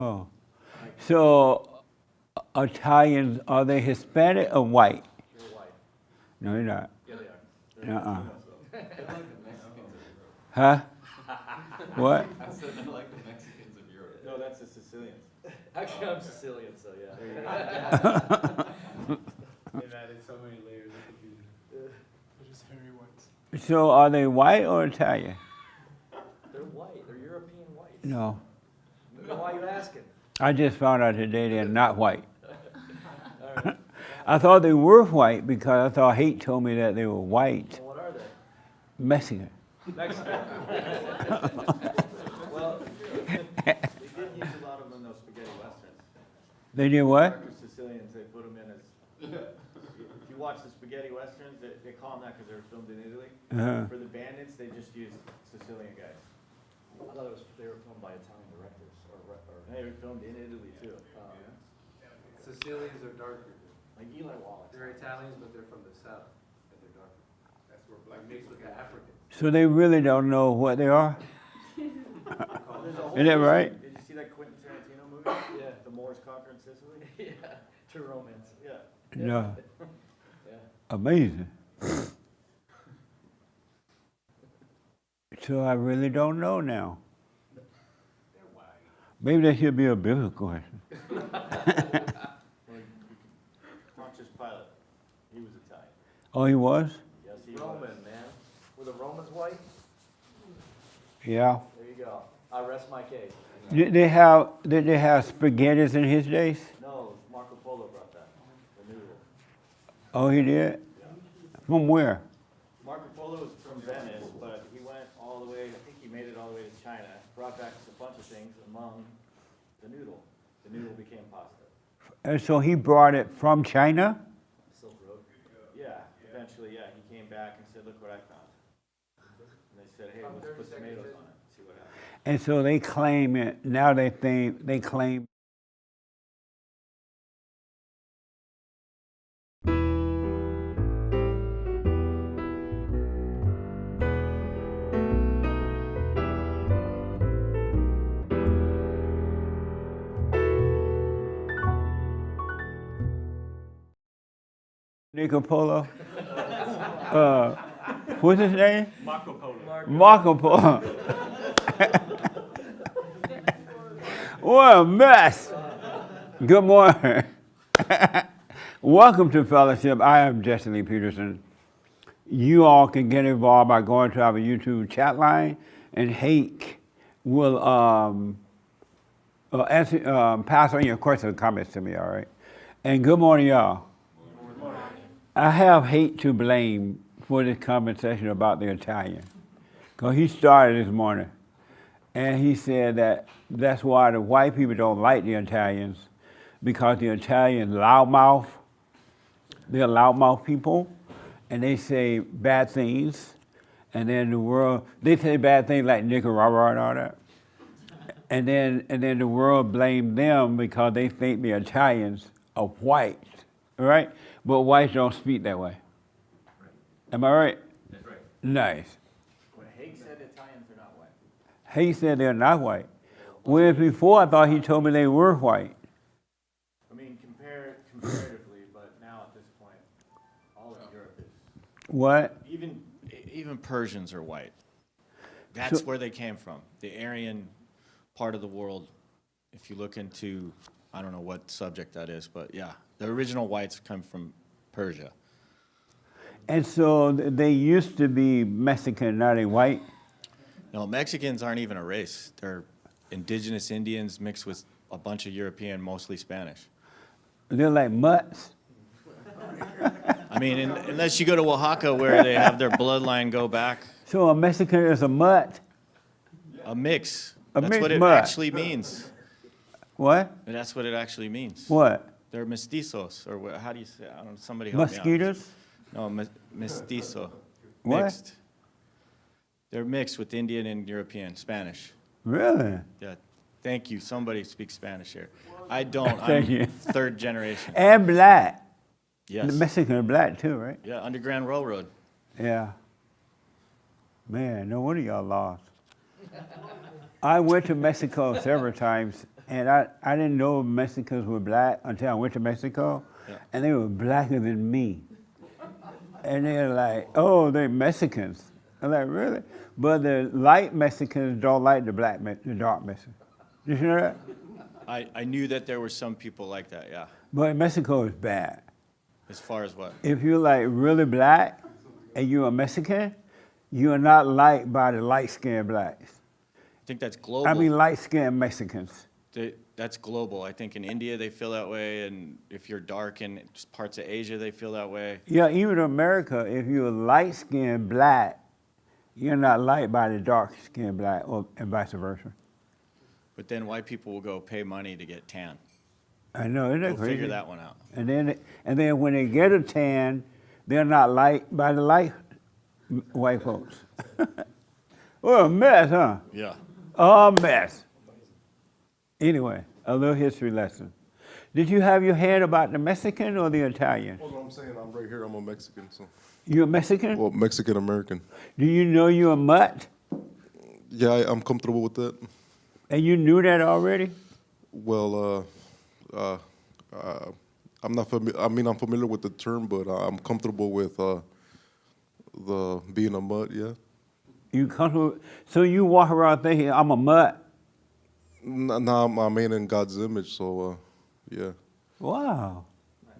Oh. So Italians, are they Hispanic or white? They're white. No, they're not. Yeah, they are. Uh-uh. They're like the Mexicans of Europe. Huh? What? I said they're like the Mexicans of Europe. No, that's the Sicilians. Actually, I'm Sicilian, so yeah. There you go. They've added so many layers of confusion. They're just hairy whites. So are they white or Italian? They're white. They're European whites. No. Then why are you asking? I just found out today they're not white. All right. I thought they were white because I thought Hate told me that they were white. Well, what are they? Mexican. Mexican. Well, they did use a lot of them in those spaghetti westerns. They did what? For Sicilians, they put them in as. If you watch the spaghetti westerns, they call them that because they were filmed in Italy. Uh-huh. For the bandits, they just used Sicilian guys. I thought they were filmed by Italian directors, or they were filmed in Italy too. Sicilians are darker. Like Eli Wallach. They're Italians, but they're from the south, and they're darker. That's where black mixed with the Africans. So they really don't know what they are? There's a whole Is that history. right? Did you see that Quentin Tarantino movie? Yeah. The Moors conquering Sicily? Yeah. True romance. Yeah. No. Yeah. Amazing. So I really don't know now. They're white. Maybe that should be a biblical question. Pontius Pilate, he was Italian. Oh, he was? Yes, he Roman, man. Were the Romans white? Yeah. There you go. I rest my case. Did they have spaghettis in his days? No, Marco Polo brought that. The noodle. Oh, he did? From where? Marco Polo was from Venice, but he went all the way, I think he made it all the way to China, brought back a bunch of things among the noodle. The noodle became pasta. And so he brought it from China? Silk Road. Yeah, eventually, yeah, he came back and said, look what I found. And they said, hey, let's put tomatoes on it, see what happens. And so they claim it, now they claim. Nico Polo? What's his name? Marco Polo. Marco Polo. What a mess. Good morning. Welcome to Fellowship. I am Jesse Lee Peterson. You all can get involved by going to our YouTube chat line, and Hake will pass on your questions and comments to me, all right? And good morning, y'all. Good morning. I have Hate to blame for this conversation about the Italian. Because he started this morning. And he said that that's why the white people don't like the Italians, because the Italians loudmouth. They're loudmouth people, and they say bad things. And then the world, they say bad things like Nicaragua and all that. And then the world blamed them because they think the Italians are white, right? But whites don't speak that way. Am I right? That's right. Nice. When Haig said Italians are not white. He said they're not white. Whereas before I thought he told me they were white. I mean, comparatively, but now at this point, all of Europe is. What? Even Persians are white. That's where they came from. The Aryan part of the world. If you look into, I don't know what subject that is, but yeah, the original whites come from Persia. And so they used to be Mexican, now they white? No, Mexicans aren't even a race. They're indigenous Indians mixed with a bunch of European, mostly Spanish. They're like mutts? I mean, unless you go to Oaxaca where they have their bloodline go back. So a Mexican is a mutt? A mix. A That's mixed what it mutt. actually means. What? That's what it actually means. What? They're mestizos, or how do you say? I don't know. Somebody help me out. Mosquitoes? No, mestizo. What? Mixed. They're mixed with Indian and European, Spanish. Really? Yeah. Thank you. Somebody speaks Spanish here. I don't. Thank I'm you. third generation. And black. Yes. The Mexican are black too, right? Yeah, Underground Railroad. Yeah. Man, no wonder y'all lost. I went to Mexico several times, And I didn't know Mexicans were black until I went to Mexico, and they were blacker than me. And they're like, oh, they're Mexicans. I'm like, really? But the light Mexicans don't like the dark Mexicans. Did you know that? I knew that there were some people like that, yeah. But Mexico is bad. As far as what? If you're like really black and you're a Mexican, you are not liked by the light-skinned blacks. I think that's global. I mean light-skinned Mexicans. That's global. I think in India they feel that way, and if you're dark in parts of Asia, they feel that way. Yeah, even in America, if you're light-skinned black, you're not liked by the dark-skinned black, and vice versa. But then white people will go pay money to get tan. I know, isn't that Go crazy? figure that one out. And then when they get a tan, they're not liked by the light white folks. What a mess, huh? Yeah. A mess. Anyway, a little history lesson. Did you have your hand about the Mexican or the Italian? Well, I'm saying I'm right here. I'm a Mexican, so. You a Mexican? Well, Mexican American. Do you know you're a mutt? Yeah, I'm comfortable with that. And you knew that already? Well, I'm not familiar. I mean, I'm familiar with the term, but I'm comfortable with the being a mutt. Yeah. You comfortable? So you walk around thinking I'm a mutt? No, I'm made in God's image, so yeah. Wow.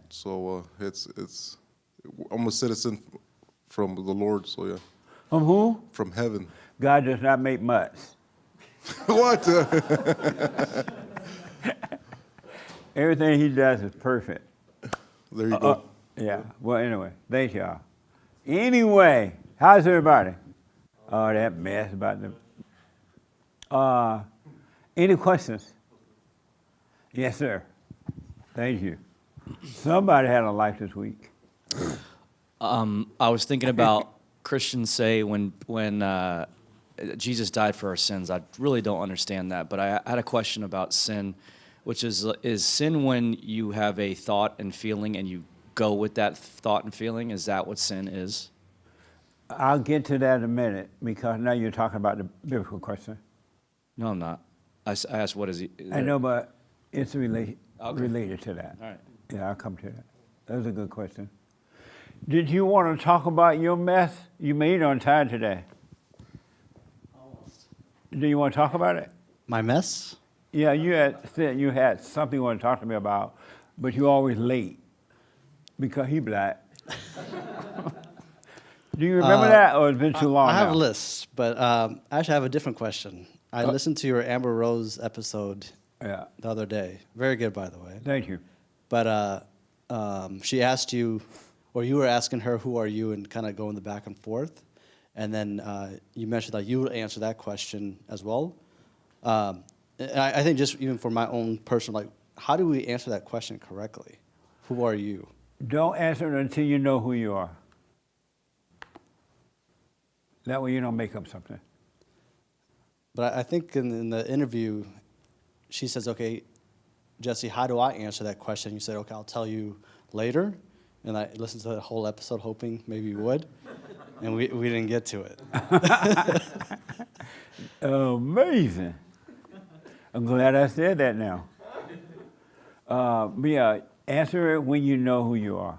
So it's I'm a citizen from the Lord, so yeah. From who? From heaven. God does not make mutts. What? Everything he does is perfect. There you go. Yeah. Well, anyway, thank y'all. Anyway, how's everybody? Oh, that mess about them. Any questions? Yes, sir. Thank you. Somebody had a life this week. I was thinking about Christians say when Jesus died for our sins. I really don't understand that, but I had a question about sin, which is sin when you have a thought and feeling and you go with that thought and feeling? Is that what sin is? I'll get to that in a minute because now you're talking about the biblical question. No, I'm not. I asked what is he? I know, but it's related to that. All right. Yeah, I'll come to that. That was a good question. Did you want to talk about your mess? You made on time today. Almost. Do you want to talk about it? My mess? Yeah, you had said you had something you want to talk to me about, but you're always late because he black. Do you remember that, or it's been too long I have now? a list, but actually I have a different question. I listened to your Amber Rose episode Yeah, the other day. Very good, by the way. thank you. But she asked you, or you were asking her, who are you, and kind of going the back and forth. And then you mentioned that you would answer that question as well. And I think just even for my own personal, like, how do we answer that question correctly? Who are you? Don't answer it until you know who you are. That way you don't make up something. But I think in the interview, she says, okay, Jesse, how do I answer that question? You said, okay, I'll tell you later. And I listened to the whole episode hoping maybe you would. And we didn't get to it. Amazing. I'm glad I said that now. But yeah, answer it when you know who you are.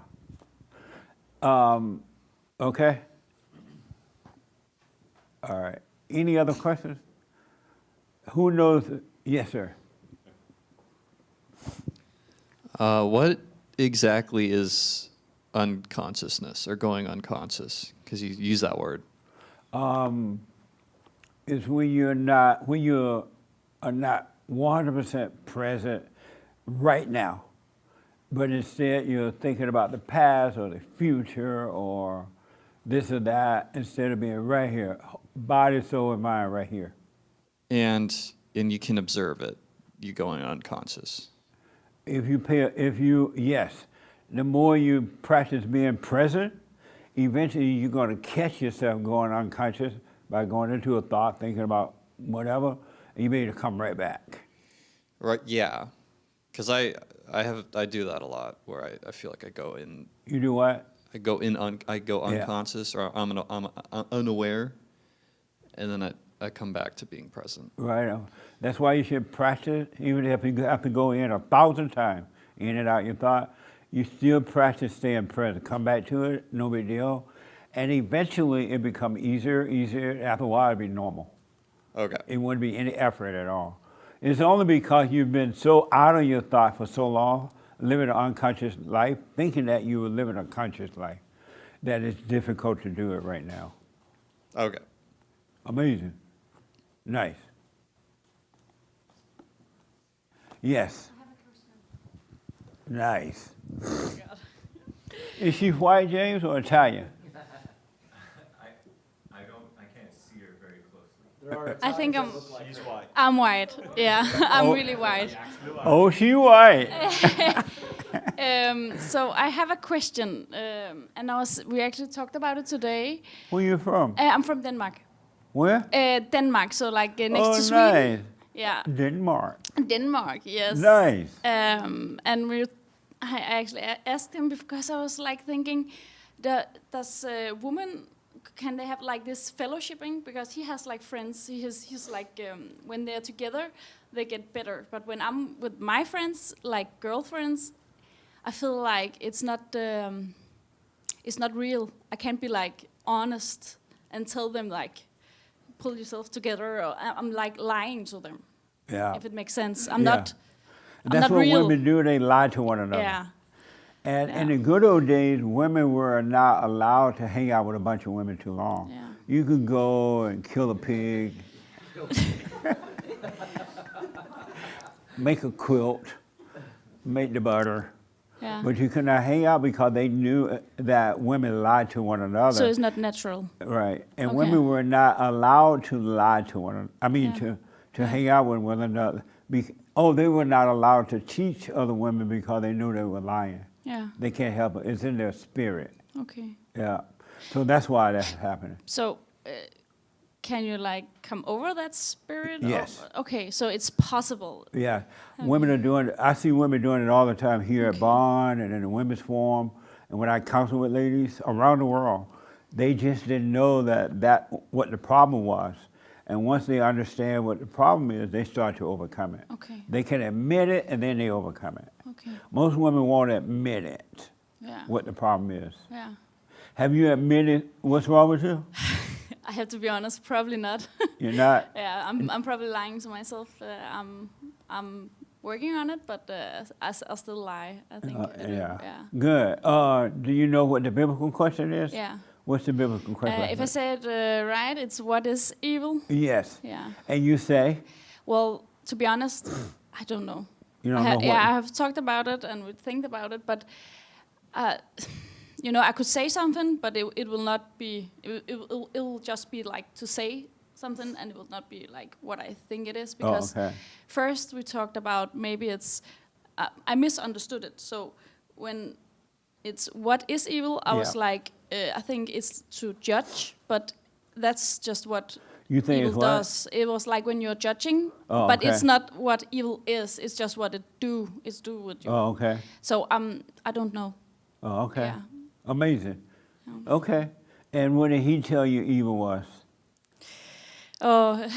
Okay? All right. Any other questions? Who knows? Yes, sir. What exactly is unconsciousness or going unconscious? Because you use that word. It's when you are not 100% present right now, but instead you're thinking about the past or the future or this or that instead of being right here, body, soul, and mind right here. And you can observe it. You going unconscious. Yes, the more you practice being present, eventually you're going to catch yourself going unconscious by going into a thought, thinking about whatever, and you may to come right back. Right? Yeah. Because I do that a lot where I feel like I go in. You do what? I go Yeah. unconscious or I'm unaware, and then I come back to being present. Right. That's why you should practice, even if you have to go in 1,000 times, in and out your thought, you still practice staying present. Come back to it, no big deal. And eventually it become easier. After a while it'll be normal. Okay. It wouldn't be any effort at all. It's only because you've been so out of your thought for so long, living an unconscious life, thinking that you were living a conscious life, that it's difficult to do it right now. Okay. Amazing. Nice. Yes. Nice. Is she white, James, or Italian? I can't see her very closely. I think She's white. I'm white. Yeah, I'm really white. Oh, she white. So I have a question, and we actually talked about it today. Where you from? I'm from Denmark. Where? Denmark, so like next Oh, to Sweden. nice. Yeah, Denmark. Denmark. Yes. Nice. And I actually asked him because I was like thinking, does women, can they have like this fellowshipping? Because he has like friends. He's like when they're together, they get better. But when I'm with my friends, like girlfriends, I feel like it's not real. I can't be like honest and tell them like, pull yourself together. Or I'm like lying to them. Yeah. If it makes sense, I'm Yeah. not. That's not what real. women do. They lie to one another. Yeah. And Yeah. in the good old days, women were not allowed to hang out with a bunch of women too long. Yeah. You could go and kill a pig, make a quilt, make the butter. Yeah. But you could not hang out because they knew that women lied to one another. So it's not natural. Right. And Okay. women were not allowed to lie to one another. I mean, Yeah. to hang out with one another. They were not allowed to teach other women because they knew they were lying. Yeah. They can't help it. It's in their spirit. Okay. Yeah. So that's why that's happening. So, can you like come over that spirit? Yes. Okay, so it's possible. Yeah. Women are doing it. I see women doing it all the time here at Bond and in the women's forum. And when I counsel with ladies around the world, they just didn't know what the problem was. And once they understand what the problem is, they start to overcome it. Okay. They can admit it and then they overcome it. Okay. Most women won't admit it, Yeah. what the problem is. Yeah. Have you admitted what's wrong with you? I have to be honest, probably not. You're not? Yeah, I'm probably lying to myself. I'm working on it, but I'll still lie. I think. Yeah. Yeah. Good. Do you know what the biblical question is? Yeah. What's the biblical question? If I say it right, it's what is evil? Yes. Yeah. And you say? Well, to be honest, I don't know. You don't know what? Yeah, I have talked about it and we think about it, but I could say something, but it will not be. It will just be like to say something, and it will not be like what I think it is. Because first we talked about maybe it's. I misunderstood it. So when it's what is evil, I was like, I think it's to judge, but that's just what. You think evil it's what? does. It was like when you're judging, Oh, but okay. it's not what evil is. It's just what it do. It's do with you. Oh, okay. So I don't know. Oh, okay. Yeah. Amazing. Okay. And what did he tell you evil was? Oh,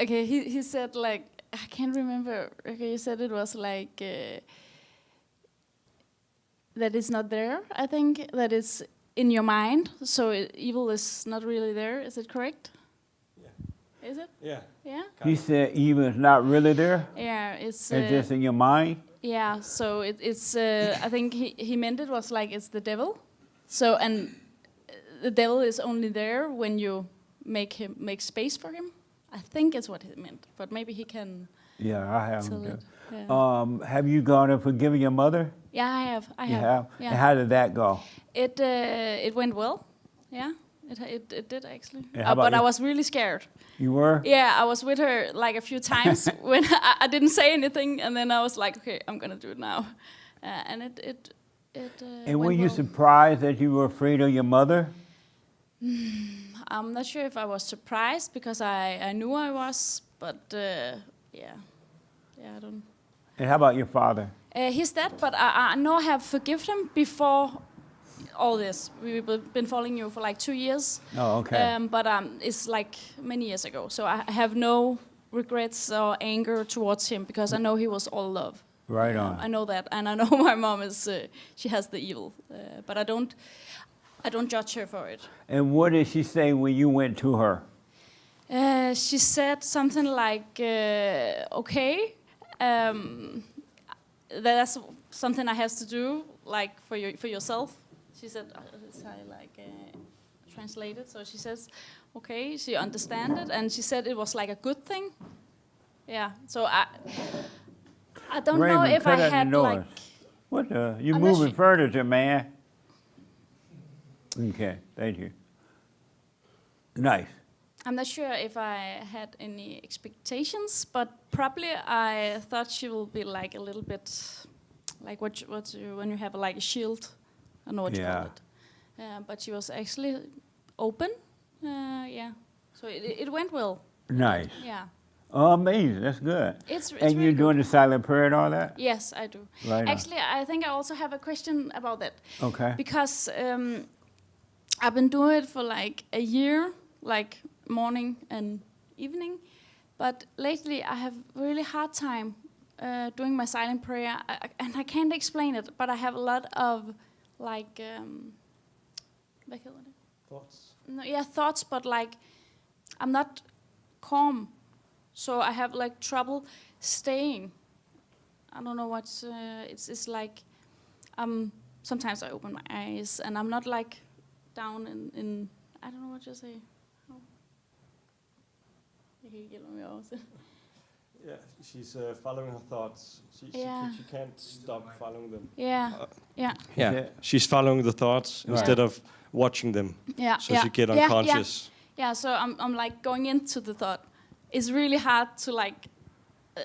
okay. He said like I can't remember. Okay, he said it was like that it's not there. I think that it's in your mind. So evil is not really there. Is it correct? Yeah. Is it? Yeah. Yeah. He said evil is not really there. Yeah. It's just in your mind. Yeah, so it's. I think he meant it was like it's the devil. So and the devil is only there when you make space for him. I think it's what he meant, but maybe he can. Yeah, I have. tell it. Yeah. Have you gone and forgiven your mother? Yeah, I have. You have. Yeah. And how did that go? It went well. Yeah, it did actually. And how about but I you? was really scared. You were? Yeah, I was with her like a few times when I didn't say anything, and then I was like, okay, I'm gonna do it now, and it. And were went you well. surprised that you were afraid of your mother? I'm not sure if I was surprised because I knew I was, but yeah, I don't. And how about your father? He's dead, but I know I have forgiven him before. all this. We've been following you for like 2 years. Oh, okay. But it's like many years ago. So I have no regrets or anger towards him because I know he was all love. Right on. I know that, and I know my mom is she has the evil, but I don't judge her for it. And what did she say when you went to her? She said something like, "Okay, that's something I have to do, like for yourself." She said, "It's how I like translate it." So she says, "Okay," she understand it, and she said it was like a good thing. Yeah. So I don't know Raymond, if cut I out the had noise. like. What the? You Unless moving you- furniture, man. Okay, thank you. Nice. I'm not sure if I had any expectations, but probably I thought she will be like a little bit like when you have like a shield. I don't know what you call it. But she was actually open. Yeah. So it went well. Nice. Yeah. Oh, amazing. That's good. It's And really you're doing the silent prayer and all that? Yes, I do. Right on. Actually, I think I also have a question about that. Okay. Because I've been doing it for like a year, like morning and evening. But lately I have really hard time doing my silent prayer. And I can't explain it, but I have a lot of like, hvad hedder det? Thoughts. No, yeah, thoughts, but like I'm not calm. So I have like trouble staying. I don't know what's, it's like, sometimes I open my eyes and I'm not like down in I don't know what to say. Yeah, she's following her thoughts. She can't stop following them. Yeah, yeah. Yeah, she's following the thoughts instead of watching them. Yeah, so she get unconscious. Yeah, so I'm like going into the thought. It's really hard to like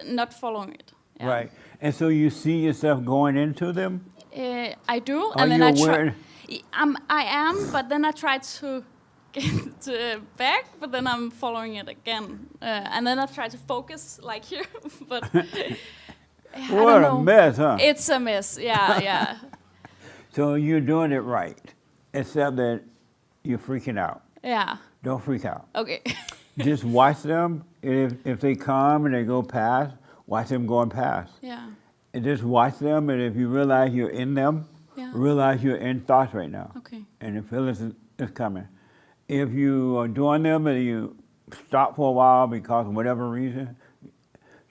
not following it. Yeah. Right. And so you see yourself going into them? I do, Are and then you I try. aware? I am, but then I try to get back, but then I'm following it again, and then I try to focus like here, but I What don't a know. mess, huh? It's a mess. Yeah, yeah. So you're doing it right, except that you're freaking out. Yeah. Don't freak out. Okay. Just watch them. If they come and they go past, watch them going past. Yeah. And just watch them, and if you realize you're in them, realize you're in thoughts right now. Okay. And the feelings is coming. If you are doing them and you stop for a while because of whatever reason,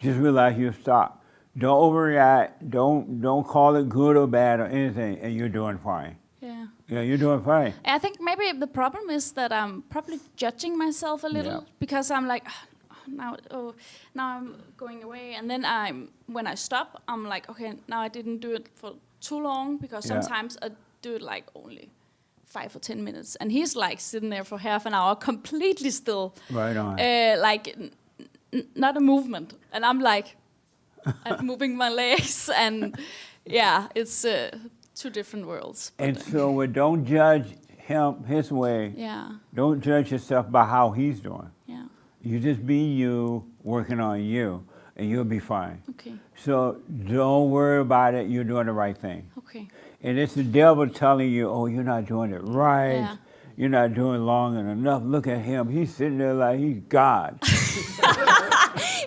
just realize you stop. Don't overreact. Don't call it good or bad or anything, and you're doing fine. Yeah. Yeah, you're doing fine. I think maybe the problem is that I'm probably judging myself a little because I'm like, now I'm going away, and then when I stop, I'm like, okay, now I didn't do it for too long because sometimes I do it like only 5 or 10 minutes, and he's like sitting there for half an hour, completely still. Right on. Like not a movement, and I'm like, I'm moving my legs, and yeah, it's 2 different worlds. And so don't judge him his way. Yeah. Don't judge yourself by how he's doing. Yeah. You just be you, working on you, and you'll be fine. Okay. So don't worry about it. You're doing the right thing. Okay. And it's the devil telling you, oh, you're not doing it right. Yeah. You're not doing long enough. Look at him. He's sitting there like he's God.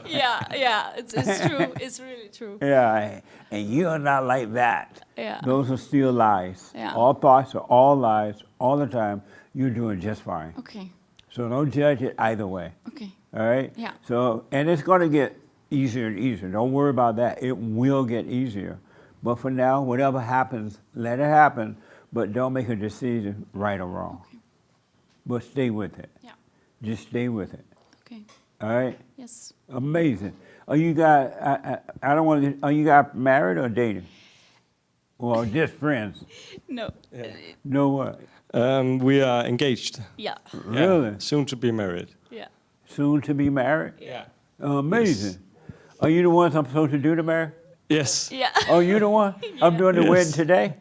Yeah, it's true. It's really true. Yeah, and you're not like that. Yeah. Those are still lies. Yeah. All thoughts are all lies all the time. You're doing just fine. Okay. So don't judge it either way. Okay. All right? Yeah. So, and it's going to get easier and easier. Don't worry about that. It will get easier. But for now, whatever happens, let it happen. But don't make a decision right or wrong. Okay. But stay with it. Yeah. Just stay with it. Okay. All right? Yes. Amazing. Are you guys, I don't want to, are you guys married or dating? Well, just friends. No. No what? We are engaged. Yeah. Really? Soon to be married. Yeah. Soon to be married? Yeah. Amazing. Are you the ones I'm supposed to do the marriage? Yes. Yeah. Oh, you the one? I'm doing the Yes. wedding today?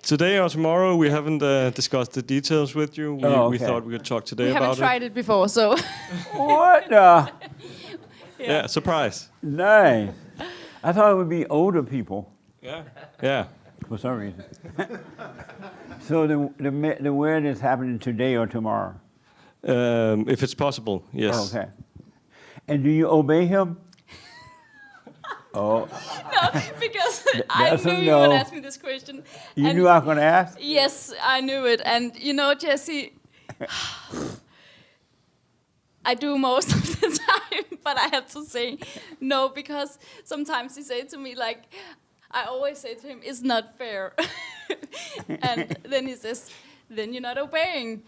Today or tomorrow, we haven't discussed the details with you. We thought we could talk today We about haven't tried it before, so. What the? Yeah, surprise. Nice. I thought it would be older people. Yeah. Yeah. for some reason. So the wedding is happening today or tomorrow? If it's possible, yes. Okay. And do you obey him? Oh. No, because I knew you no. would ask me this question. You And knew I was going to ask? yes, I knew it. And you know, Jesse, I do most of the time, but I have to say no, because sometimes he say to me, like, I always say to him, it's not fair. And then he says, then you're not obeying.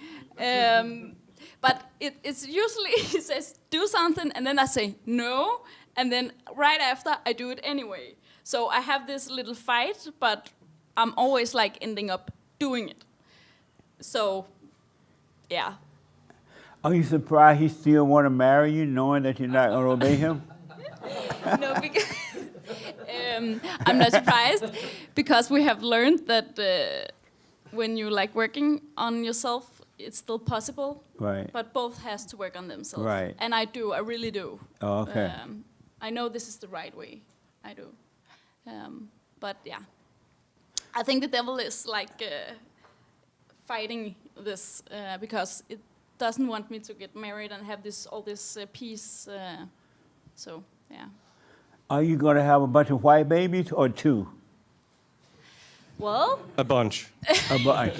But it's usually, he says, do something, and then I say no, and then right after, I do it anyway. So I have this little fight, but I'm always like ending up doing it. So, yeah. Are you surprised he still want to marry you, knowing that you're not going to obey him? No, because I'm not surprised, because we have learned that when you like working on yourself, it's still possible. Right. But both has to work on themselves. Right. And I do, I really do. Oh, okay. I know this is the right way. I do. But yeah, I think the devil is like fighting this because it doesn't want me to get married and have all this peace. So yeah. Are you going to have a bunch of white babies or two? Well. A bunch. A bunch.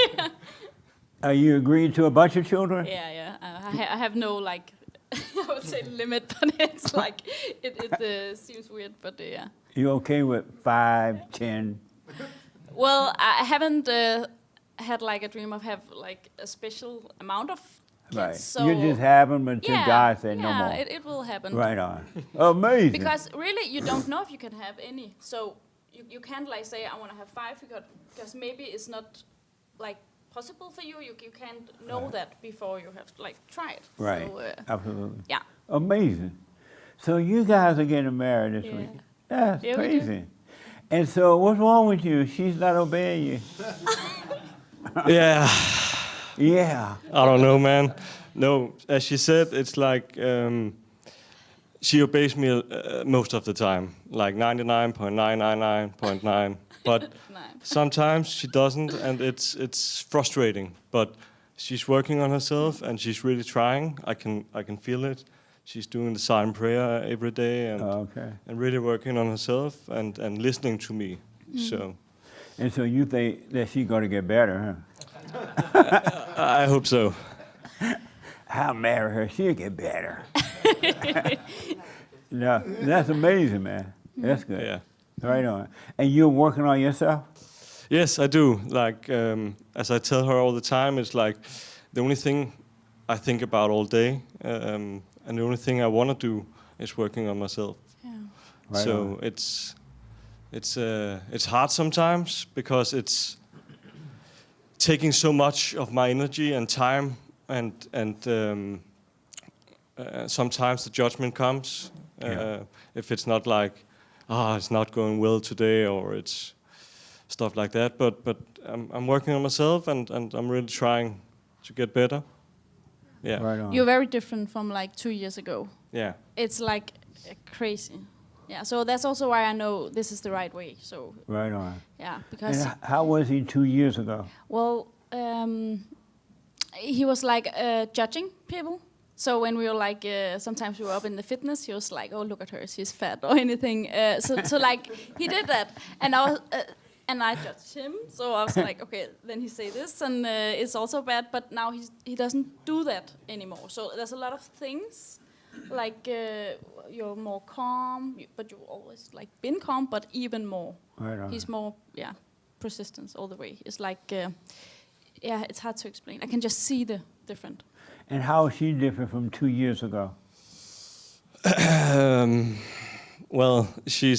Are you agreeing to a bunch of children? Yeah. I have no like. I would say limit, but it's like it seems weird, but yeah. You okay with 5, 10? Well, I haven't had like a dream of have like a special amount of kids. Right. So You just have them until God said no more. Yeah, it will happen. Right on. Amazing. Because really, you don't know if you can have any. So you can't like say I want to have 5 because maybe it's not like possible for you. You can't know that before you have like tried. Right. So, Absolutely. Yeah. Amazing. So you guys are getting married this week. That's Yeah, we do. crazy. And so what's wrong with you? She's not obeying you. Yeah. Yeah. I don't know, man. No, as she said, it's like she obeys me most of the time, like 99.999.9. But sometimes she doesn't, and it's frustrating. But she's working on herself, and she's really trying. I can feel it. She's doing the silent prayer every day, and really working on herself and listening to me. So. And so you think that she's going to get better, huh? I hope so. I'll marry her. She'll get better. No, that's amazing, man. That's good. Yeah. Right on. And you're working on yourself? Yes, I do. Like, as I tell her all the time, it's like the only thing I think about all day, and the only thing I want to do is working on myself. Yeah. Right so on. it's hard sometimes because it's taking so much of my energy and time, and sometimes the judgment comes if it's not like, it's not going well today, or it's stuff like that. But I'm working on myself, and I'm really trying to get better. Yeah. Right on. You're very different from like 2 years ago. Yeah. It's like crazy. Yeah, so that's also why I know this is the right way. So Right on. yeah, because And how was he 2 years ago? well, he was like judging people. So when we were like, sometimes we were up in the fitness, he was like, "Oh, look at her, she's fat," or anything. So like he did that, and I was. And I judged him, so I was like, okay, then he say this, and it's also bad. But now he doesn't do that anymore. So there's a lot of things, like you're more calm, but you've always like been calm, but even more. Right on. He's more, persistence all the way. It's like, it's hard to explain. I can just see the different. And how is she different from 2 years ago? Well, she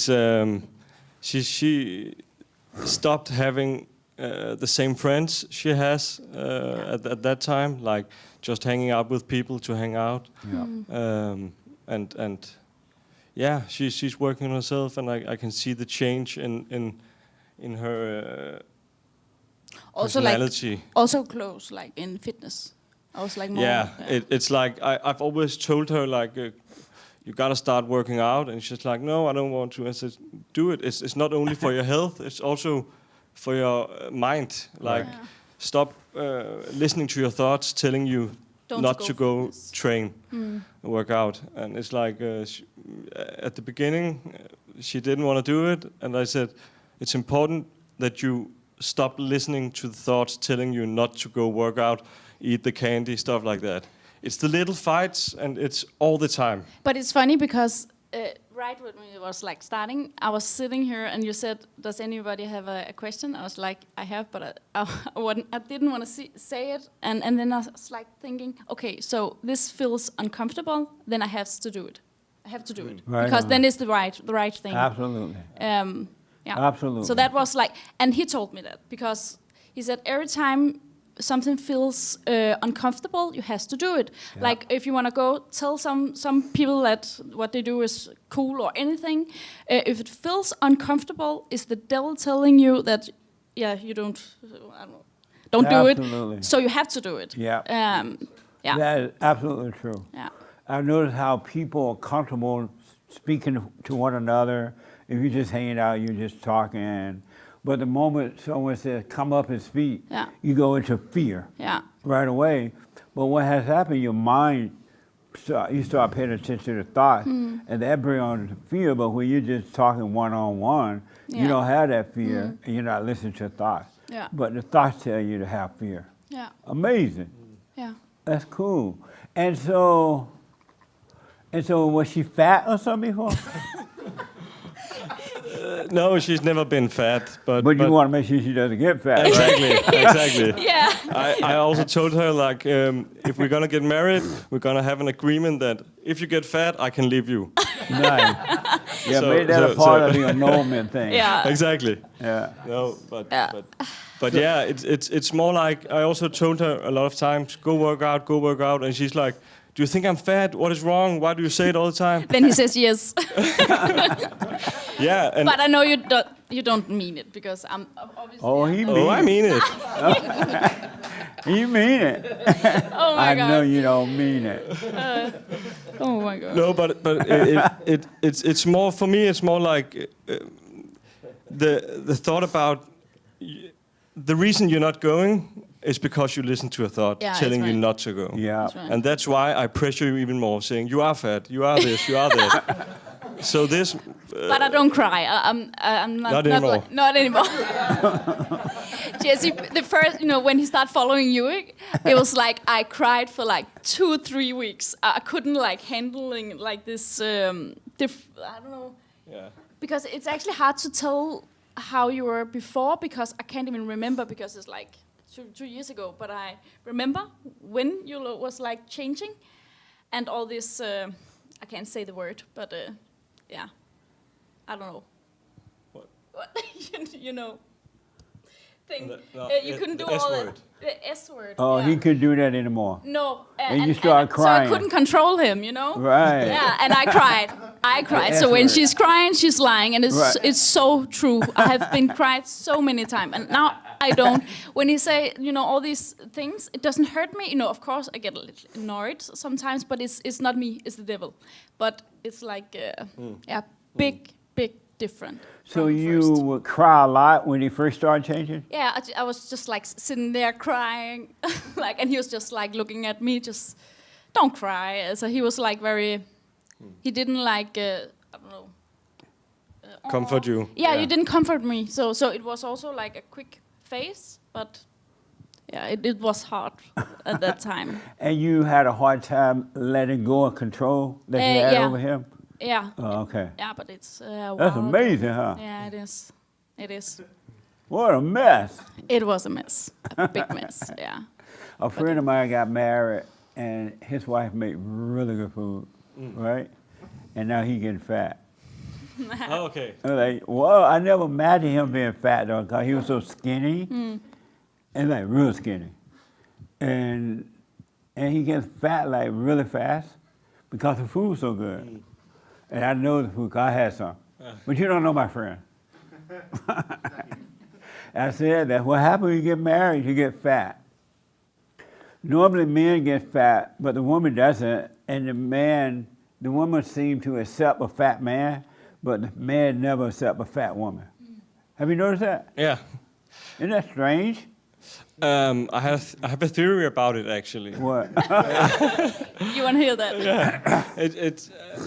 stopped having the same friends she has at that time, like just hanging out with people to hang out. Yeah. And she's working on herself, and I can see the change in her Also personality. like also close, like in fitness. I was like more. It's like I've always told her like. You gotta start working out, and she's like, "No, I don't want to." I said, "Do it. It's not only for your health; it's also for your mind. Like, stop listening to your thoughts telling you not to go train, work out. And it's like at the beginning, she didn't want to do it, and I said, it's important that you stop listening to the thoughts telling you not to go work out, eat the candy, stuff like that. It's the little fights, and it's all the time. But it's funny because right when it was like starting, I was sitting here and you said, does anybody have a question? I was like, I have, but I didn't want to say it. And then I was like thinking, okay, so this feels uncomfortable, then I have to do it. I have to do it. Right because on. then it's the right thing. Absolutely. Yeah. Absolutely. So that was like, and he told me that because he said every time something feels uncomfortable, you have to do it. Yeah. Like if you want to go tell some people that what they do is cool or anything, if it feels uncomfortable, it's the devil telling you that, you don't do it. So you have to do it. Yeah. Yeah. That is absolutely true. Yeah. I've noticed how people are comfortable speaking to one another. If you're just hanging out, you're just talking. But the moment someone says, come up and speak, you go into fear right away. But what has happened, your mind, you start paying attention to thoughts, and that brings on the fear. But when you're just talking one-on-one, you don't have that fear, and you're not listening to thoughts. Yeah. But the thoughts tell you to have fear. Yeah. Amazing. Yeah. That's cool. And so was she fat or something before? No, she's never been fat. But you want to make sure she doesn't get fat. Exactly, right? exactly. Yeah. I also told her, like, if we're going to get married, we're going to have an agreement that if you get fat, I can leave you. Nice. Yeah, make that a part of the annulment thing. Yeah. Exactly. Yeah. No, but yeah, it's more like, I also told her a lot of times, go work out, and she's like, do you think I'm fat? What is wrong? Why do you say it all the time? Then he says yes. Yeah, but I know you don't mean it because I'm obviously. Oh, I mean it. You mean it. Oh my God. I know you don't mean it. Oh my God. No, but it's more for me. It's more like the thought about the reason you're not going is because you listen to a thought telling you not to go. Yeah, right. And that's why I pressure you even more, saying you are fat, you are this, you are that. So this. But I don't cry. I'm not anymore. Not anymore. Jesse, the first, when he started following you, it was like I cried for like 2-3 weeks. I couldn't like handling like this. I don't know. Yeah. Because it's actually hard to tell how you were before because I can't even remember because it's like 2 years ago. But I remember when you was like changing, and all this. I can't say the word, but. Yeah, I don't know. What? you know, thing. You couldn't do the all S-word. the S word. Oh, yeah. he couldn't do that anymore. No, and you start crying. So I couldn't control him, Right. Yeah, and I cried. So when she's crying, she's lying, and it's so true. I have been cried so many times, and now I don't. When you say, all these things, it doesn't hurt me. Of course, I get a little annoyed sometimes, but it's not me, it's the devil. But it's like, big different. So you would cry a lot when you first started changing? Yeah, I was just like sitting there crying, and he was just like looking at me, just don't cry. So he was like he didn't like, I don't know. Comfort you. Yeah, you didn't comfort me. So it was also like a quick phase, but yeah, it was hard at that time. And you had a hard time letting go of control that you had over him? Yeah. Oh, okay. Yeah, but it's That's amazing, huh? Yeah, it is. It is. What a mess. It was a mess. A big mess, yeah. A friend of mine got married, and his wife made really good food, right? And now he getting fat. Oh, okay. I was like, whoa, I never imagined him being fat, though, because he was so skinny, and like real skinny. And he gets fat like really fast because the food's so good. And I know the food, 'cause I had some. But you don't know my friend. I said that what happens when you get married, you get fat. Normally men get fat, but the woman doesn't. And the woman seems to accept a fat man, but the man never accepts a fat woman. Have you noticed that? Yeah. Isn't that strange? I have a theory about it actually. What? You want to hear that? Yeah.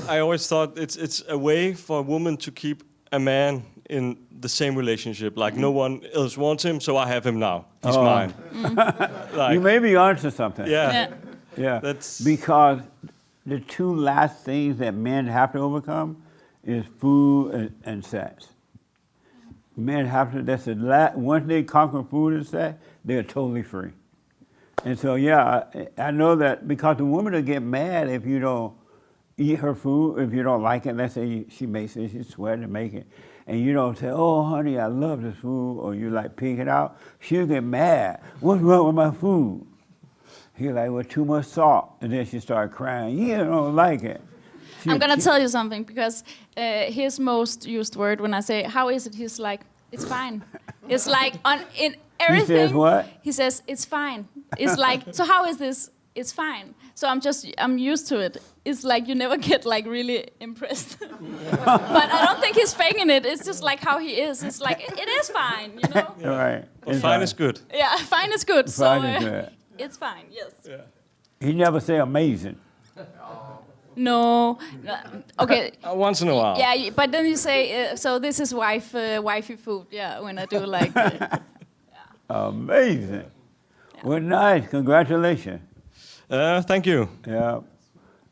I always thought it's a way for a woman to keep a man in the same relationship. Like no one else wants him, so I have him now. He's mine. You may be onto something. Yeah. Yeah. That's because the two last things that men have to overcome is food and sex. Men have to, that's the last, once they conquer food and sex, they're totally free. And so, yeah, I know that because the woman will get mad if you don't eat her food, if you don't like it. Let's say she makes it, she's sweating to make it. And you don't say, oh, honey, I love this food, or you like pig it out. She'll get mad. What's wrong with my food? He's like, well, too much salt. And then she start crying. You don't like it. I'm going to tell you something, because his most used word when I say, how is it? He's like, it's fine. It's like in everything. He says what? He says, it's fine. It's like, so how is this? It's fine. So I'm used to it. It's like you never get like really impressed. But I don't think he's faking it. It's just like how he is. It's like, it is fine, you know? Yeah. Right. Well, fine is good. Yeah, fine is good. Fine is good. It's fine, yes. Yeah. He never say amazing. No. Okay. Once in a while. Yeah, but then you say, so this is wifey food. Yeah, when I do like. Amazing. Yeah. Well, nice. Congratulations. Thank you. Yeah.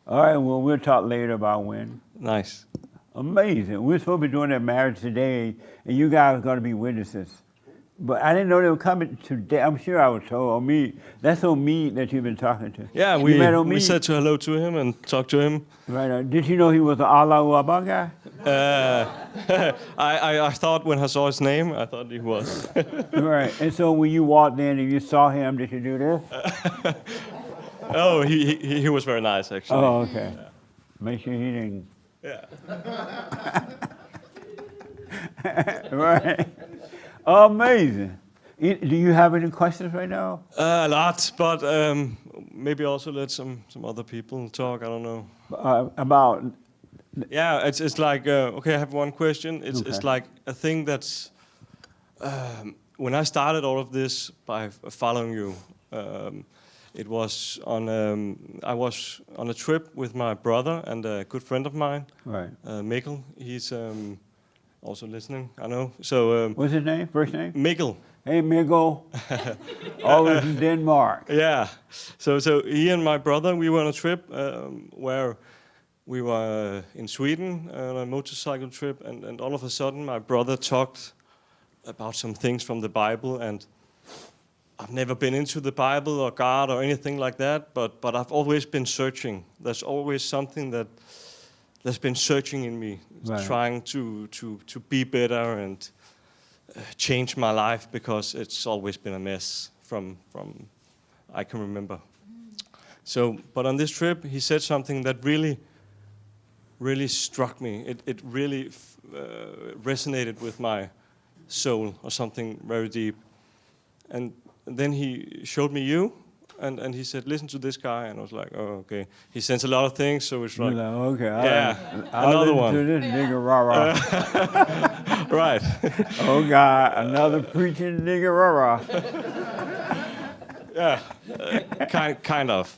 All right. Well, we'll talk later about when. Nice. Amazing. We're supposed to be doing that marriage today, and you guys are going to be witnesses. But I didn't know they were coming today. I'm sure I was told. Omid, that's Omid that you've been talking to. Yeah, we said hello to him and talked to him. Right. Did you know he was an Allahu Akbar guy? I thought when I saw his name, I thought he was. Right. And so when you walked in and you saw him, did you do this? Oh, he was very nice, actually. Oh, okay. Yeah. Make sure he didn't. Yeah. Right. Amazing. Do you have any questions right now? A lot, but maybe also let some other people talk. I don't know. About. Yeah, it's like okay. I have one question. It's like a thing that's when I started all of this by following you. It was on I was on a trip with my brother and a good friend of mine, right? Mikkel. He's also listening, I know. So what's his name? First name? Mikkel. Hey, Mikkel. Always in Denmark. Yeah. So he and my brother, we were on a trip where we were in Sweden on a motorcycle trip, and all of a sudden my brother talked about some things from the Bible, and I've never been into the Bible or God or anything like that, but I've always been searching. There's always something that's been searching in me, right. Trying to be better and change my life, because it's always been a mess from I can remember. So, but on this trip, he said something that really struck me. It really resonated with my soul, or something very deep. And then he showed me you. And he said, listen to this guy. And I was like, oh, okay. He sends a lot of things, so it's like, okay, yeah, another one. To this nigga rah-rah. Right. Oh, God, another preaching nigga rah-rah. Yeah, kind of.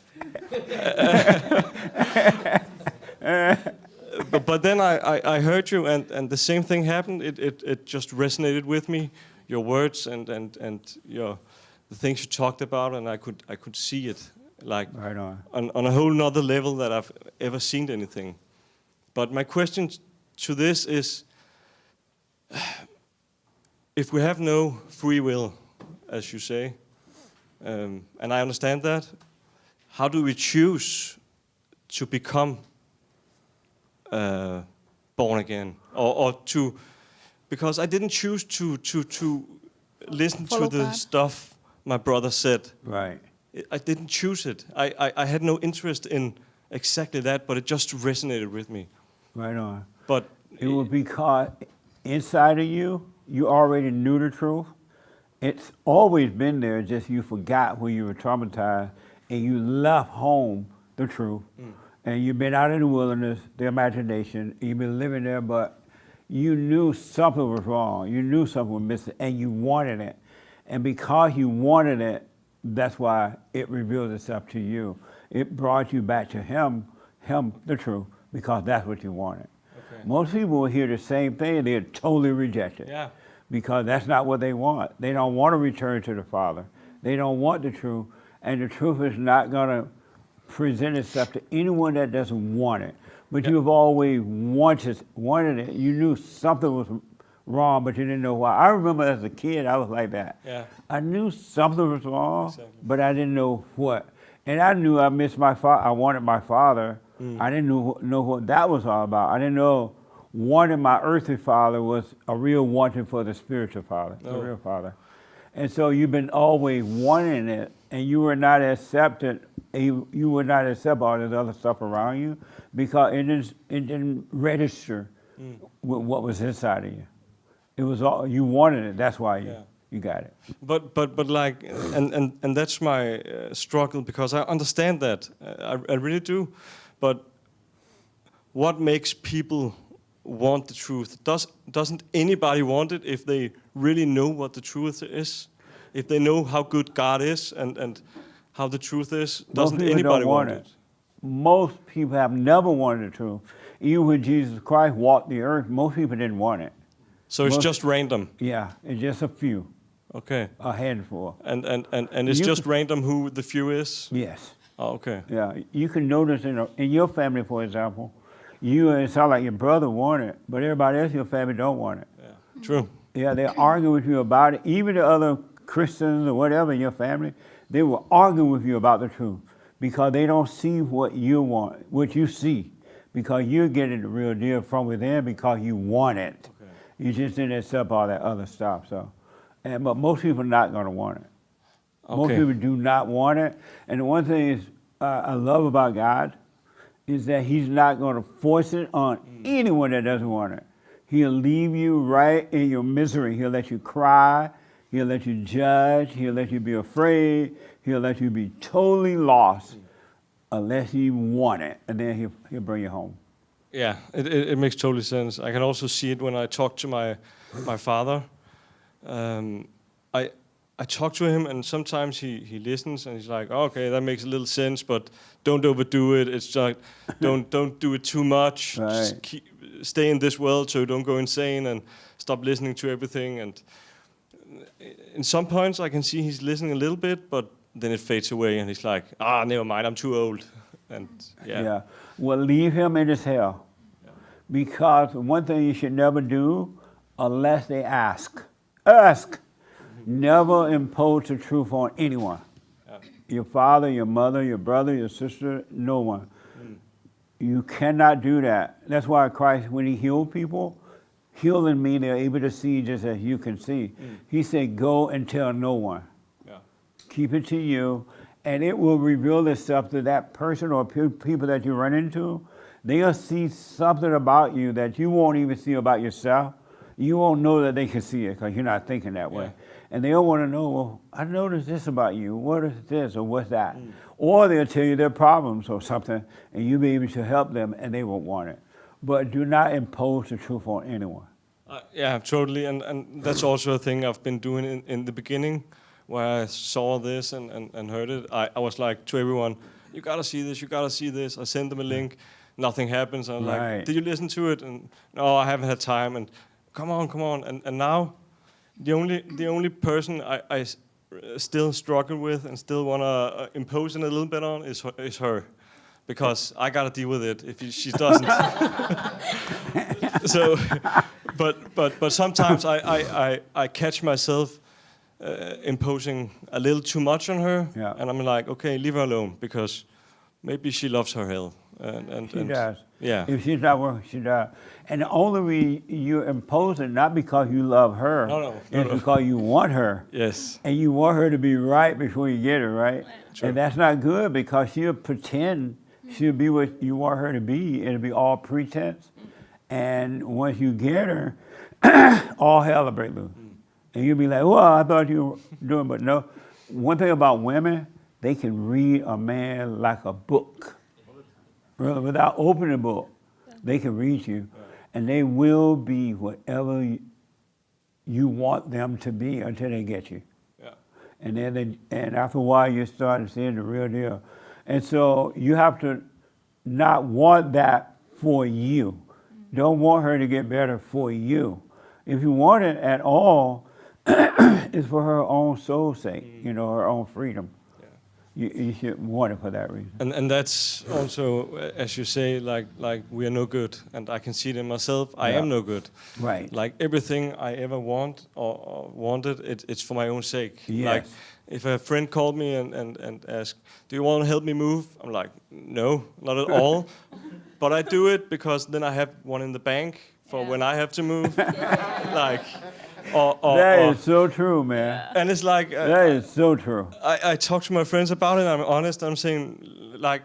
But then I heard you, and the same thing happened. It just resonated with me, your words and your... the things you talked about, and I could see it, like right on a whole nother level that I've ever seen anything. But my question to this is, if we have no free will, as you say, and I understand that, how do we choose to become born again, or to? Because I didn't choose to listen to the stuff my brother said. Right. I didn't choose it. I had no interest in exactly that, but it just resonated with me. Right on. But it was because inside of you, you already knew the truth. It's always been there, just you forgot when you were traumatized, and you left home the truth. And you've been out in the wilderness, the imagination, you've been living there, but you knew something was wrong. You knew something was missing, and you wanted it. And because you wanted it, that's why it revealed itself to you. It brought you back to him, the truth, because that's what you wanted. Okay. Most people will hear the same thing and they're totally rejected. Yeah. Because that's not what they want. They don't want to return to the Father. They don't want the truth, and the truth is not going to present itself to anyone that doesn't want it. But you've always wanted it. You knew something was wrong, but you didn't know why. I remember as a kid, I was like that. Yeah. I knew something was wrong, Exactly. but I didn't know what. And I knew I missed my father. I wanted my father. I didn't know what that was all about. I didn't know wanting my earthly father was a real wanting for the spiritual father, the real father. And so you've been always wanting it, and you were not accepted. You would not accept all this other stuff around you because it didn't register with what was inside of you. It was all you wanted it. That's why you got it. But like, and that's my struggle, because I understand that. I really do. But what makes people want the truth? Doesn't anybody want it if they really know what the truth is? If they know how good God is and how the truth is, doesn't anybody want it? Most people have never wanted the truth. Even when Jesus Christ walked the earth, most people didn't want it. So it's just random? Yeah, it's just a few. Okay. A handful. And it's just random who the few is? Yes. Oh, okay. Yeah, you can notice in your family, for example, it sounds like your brother want it, but everybody else in your family don't want it. Yeah. True. Yeah, they argue with you about it. Even the other Christians or whatever in your family, they will argue with you about the truth because they don't see what you want, what you see, because you're getting the real deal from within because you want it. Okay. You just didn't accept all that other stuff. But most people are not going to want it. Okay. Most people do not want it. And the one thing is I love about God is that he's not going to force it on anyone that doesn't want it. He'll leave you right in your misery. He'll let you cry. He'll let you judge. He'll let you be afraid. He'll let you be totally lost unless you want it. And then he'll bring you home. Yeah, it makes total sense. I can also see it when I talk to my father. I talk to him, and sometimes he listens, and he's like, oh, "Okay, that makes a little sense, but don't overdo it. It's like, don't do it too much. Right. Just stay in this world, so don't go insane, and stop listening to everything." And in some points, I can see he's listening a little bit, but then it fades away, and he's like, never mind, I'm too old. And yeah. Well, leave him in his hell, because one thing you should never do, unless they ask. Never impose the truth on anyone. Yeah. Your father, your mother, your brother, your sister, no one. You cannot do that. That's why Christ, when he healed people, healing me, they're able to see just as you can see. He said, go and tell no one. Yeah. Keep it to you, and it will reveal itself to that person or people that you run into. They'll see something about you that you won't even see about yourself. You won't know that they can see it because you're not thinking that way. And they'll want to know, well, I noticed this about you. What is this or what's that? Or they'll tell you their problems or something, and you'll be able to help them, and they won't want it. But do not impose the truth on anyone. Yeah, totally. And that's also a thing I've been doing in the beginning, where I saw this and heard it. I was like to everyone, you got to see this, you got to see this. I sent them a link. Nothing happens. I'm like, did you listen to it? And no, I haven't had time. And come on. And now, the only person I still struggle with and still want to impose it a little bit on is her, because I got to deal with it if she doesn't. So, but sometimes I catch myself imposing a little too much on her, and I'm like, okay, leave her alone, because maybe she loves her hell. She does. Yeah. If she's not working, she does. And the only reason you impose it, not because you love her, it's because you want her. Yes. And you want her to be right before you get her, right? True. And that's not good, because she'll pretend she'll be what you want her to be. It'll be all pretense. And once you get her, all hell will break loose. And you'll be like, well, I thought you were doing, but no. One thing about women, they can read a man like a book. Really, without opening a book, they can read you, and they will be whatever you want them to be until they get you. Yeah. And and after a while, you start seeing the real deal. And so you have to not want that for you. Don't want her to get better for you. If you want it at all, it's for her own soul's sake, her own freedom. You should want it for that reason. And that's also, as you say, like we are no good, and I can see it in myself. I am no good. Right. Like everything I ever want or wanted, it's for my own sake. Yes. Like if a friend called me and asked, "Do you want to help me move?" I'm like, "No, not at all." But I do it because then I have one in the bank for when I have to move. Like. That is so true, man. And it's like that is so true. I talk to my friends about it. I'm honest. I'm saying like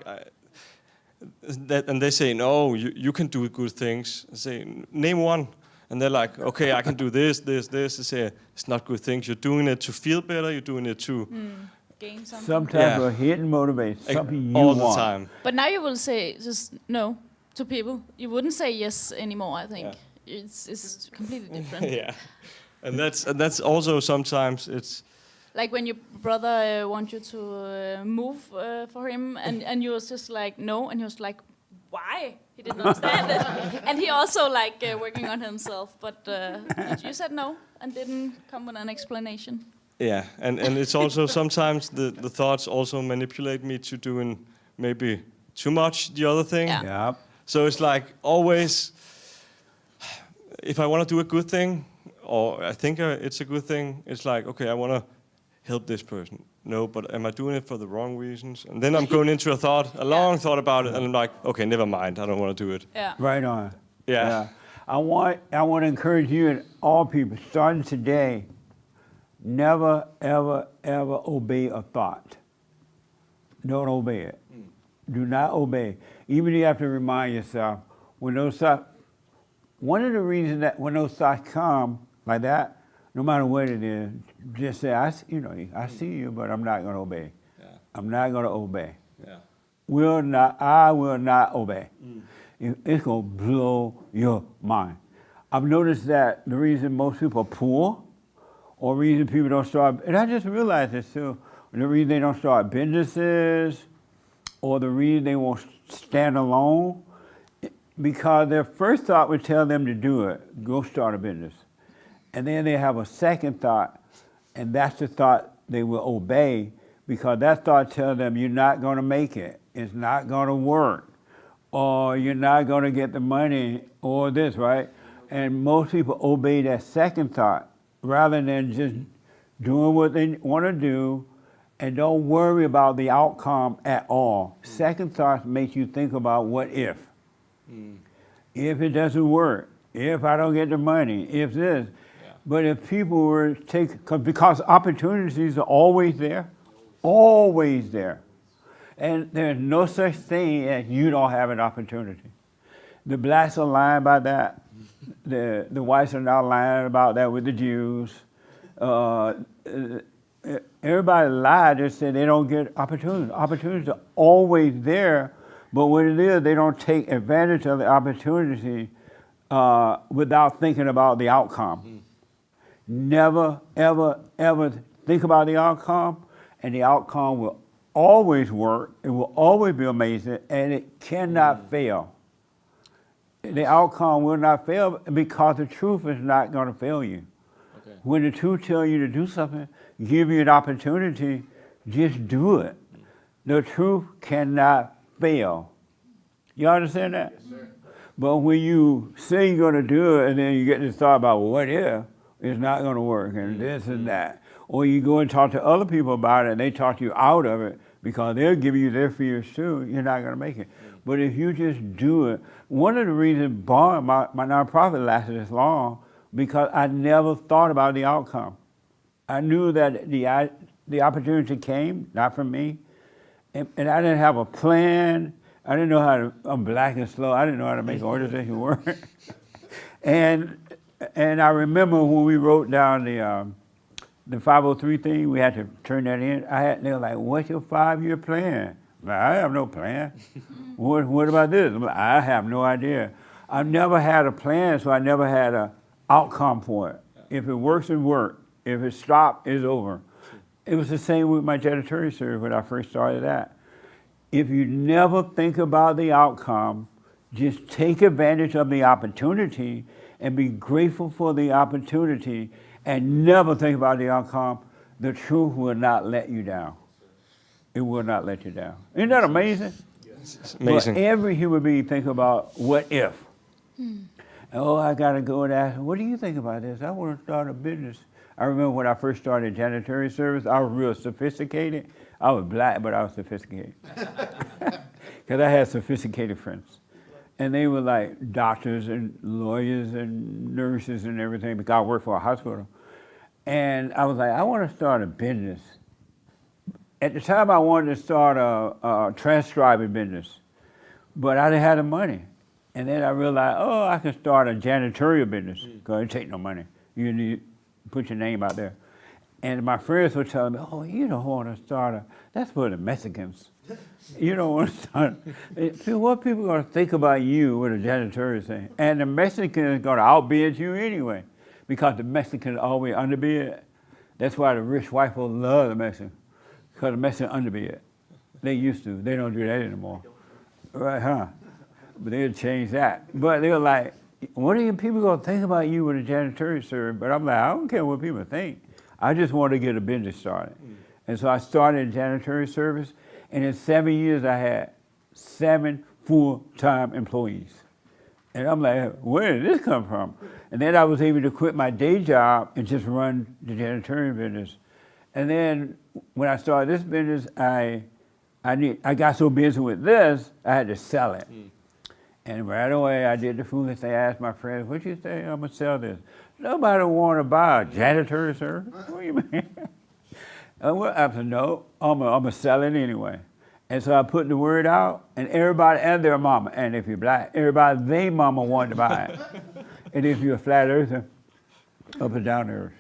that, and they say no. You can do good things. I say name one, and they're like, okay, I can do this. I say it's not good things. You're doing it to feel better. You're doing it to gain something. Some type of hidden motivation, something you all want. the time. But now you will say just no to people. You wouldn't say yes anymore. I think it's completely different. Yeah. And that's also sometimes it's like when your brother want you to move for him, and you was just like no, and he was like, why? He didn't understand it, and he also like working on himself. But you said no and didn't come with an explanation. Yeah, and it's also sometimes the thoughts also manipulate me to doing maybe too much the other thing. Yeah. So it's like always, if I want to do a good thing, or I think it's a good thing, it's like, okay, I want to help this person. No, but am I doing it for the wrong reasons? And then I'm going into a long thought about it, and I'm like, okay, never mind, I don't want to do it. Yeah. Right on. Yeah. I want to encourage you and all people, starting today, never, ever, ever obey a thought. Don't obey it. Do not obey. Even you have to remind yourself, when those thoughts, one of the reasons that when those thoughts come like that, no matter what it is, just say, I see you, but I'm not going to obey. Yeah. I'm not going to obey. Yeah. I will not obey. It's going to blow your mind. I've noticed that the reason most people are poor, or the reason people don't start, and I just realized this too, the reason they don't start businesses, or the reason they won't stand alone, because their first thought would tell them to do it, go start a business. And then they have a second thought, and that's the thought they will obey, because that thought tells them you're not going to make it, it's not going to work, or you're not going to get the money, or this, right? And most people obey that second thought rather than just doing what they want to do and don't worry about the outcome at all. Second thoughts make you think about what if. If it doesn't work, if I don't get the money, if this. Yeah. But if people were because opportunities are always there, and there's no such thing as you don't have an opportunity. The blacks are lying about that. The whites are now lying about that with the Jews. Everybody lied. They said they don't get opportunities. Opportunities are always there, but what it is, they don't take advantage of the opportunity without thinking about the outcome. Never, ever, ever think about the outcome, and the outcome will always work. It will always be amazing, and it cannot fail. The outcome will not fail because the truth is not going to fail you. Okay. When the truth tells you to do something, give you an opportunity, just do it. The truth cannot fail. You understand that? Yes, sir. But when you say you're going to do it and then you get this thought about, well, what if it's not going to work and this and that, or you go and talk to other people about it and they talk you out of it because they'll give you their fears too, you're not going to make it. But if you just do it, one of the reasons my nonprofit lasted this long, because I never thought about the outcome. I knew that the opportunity came, not from me, and I didn't have a plan. I didn't know how to, I'm black and slow, I didn't know how to make an organization work. and I remember when we wrote down the 503 thing, we had to turn that in. They were like, what's your 5-year plan? Like, I have no plan. What about this? I'm like, I have no idea. I've never had a plan, so I never had an outcome for it. If it works, it works. If it stops, it's over. it was the same with my janitorial service when I first started that. If you never think about the outcome, just take advantage of the opportunity and be grateful for the opportunity and never think about the outcome, the truth will not let you down. It will not let you down. Isn't that amazing? It's amazing. But every human being think about what if. Oh, I got to go and ask, what do you think about this? I want to start a business. I remember when I first started janitorial service, I was real sophisticated. I was black, but I was sophisticated. Because I had sophisticated friends. And they were like doctors and lawyers and nurses and everything because I worked for a hospital. And I was like, I want to start a business. At the time, I wanted to start a transcribing business, but I didn't have the money. And then I realized, oh, I can start a janitorial business because it takes no money. You need to put your name out there. And my friends were telling me, oh, you don't want to start that's for the Mexicans. You don't want to start. What people are going to think about you with a janitorial thing? And the Mexicans are going to outbid you anyway because the Mexicans always underbid. That's why the rich white folks love the Mexicans. Because the Mexicans underbid. They used to. They don't do that anymore. Right, huh? But they'll change that. But they were like, what are you people going to think about you with a janitorial service? But I'm like, I don't care what people think. I just want to get a business started. And so I started a janitorial service. And in 7 years, I had 7 full-time employees. And I'm like, where did this come from? And then I was able to quit my day job and just run the janitorial business. And then when I started this business, I got so busy with this, I had to sell it. And right away, I did the foolish thing. I asked my friends, what you think I'm going to sell this? Nobody want to buy a janitorial service. What do you mean? I said, no, I'm going to sell it anyway. And so I put the word out, and everybody and their mama, and if you're black, everybody, their mama wanted to buy it. And if you're a flat earther, up and down earth.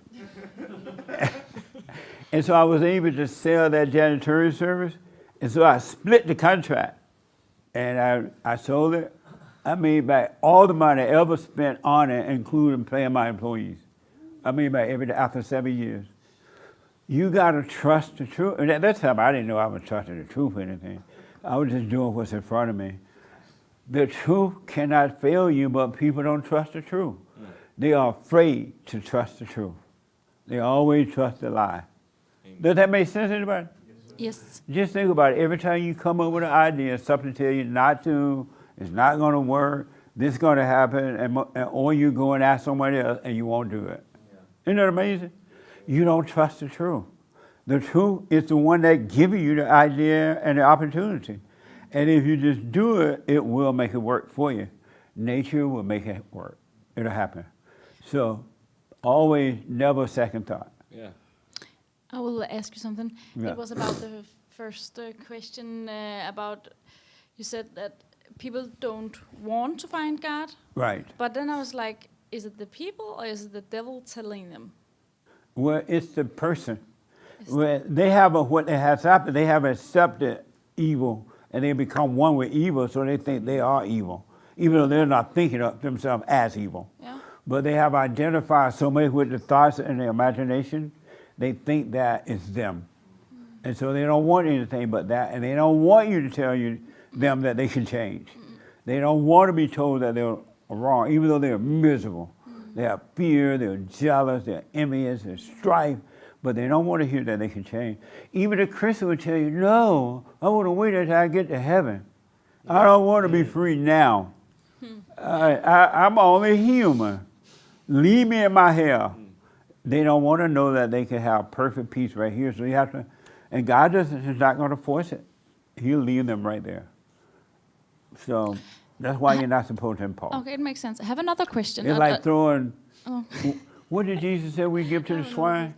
And so I was able to sell that janitorial service, and so I split the contract, and I sold it. I made back all the money I ever spent on it, including paying my employees. I made back everything after 7 years. You got to trust the truth. And at that time, I didn't know I was trusting the truth or anything. I was just doing what's in front of me. The truth cannot fail you, but people don't trust the truth. They are afraid to trust the truth. They always trust the lie. Does that make sense to anybody? Yes. Just think about it. Every time you come up with an idea, something tells you not to, it's not going to work, this is going to happen, or you go and ask somebody else and you won't do it. Isn't that amazing? You don't trust the truth. The truth is the one that gives you the idea and the opportunity. And if you just do it, it will make it work for you. Nature will make it work. It'll happen. So always never second thought. Yeah. I will ask you something. Yeah. It was about the first question about, you said that people don't want to find God. Right. But then I was like, is it the people or is it the devil telling them? Well, it's the person. Well, they have what has happened. They have accepted evil, and they become one with evil, so they think they are evil, even though they're not thinking of themselves as evil. Yeah. But they have identified so much with the thoughts and the imagination, they think that is them. And so they don't want anything but that, and they don't want you to tell them that they can change. They don't want to be told that they're wrong, even though they're miserable. They have fear, they're jealous, they're envious, there's strife, but they don't want to hear that they can change. Even a Christian would tell you, no, I want to wait until I get to heaven. I don't want to be free now. I'm only human. Leave me in my hell. They don't want to know that they can have perfect peace right here. So you have to, and God is not going to force it. He'll leave them right there. So that's why you're not supposed to impose. Okay, it makes sense. I have another question. It's like throwing, what did Jesus say we give to the swine?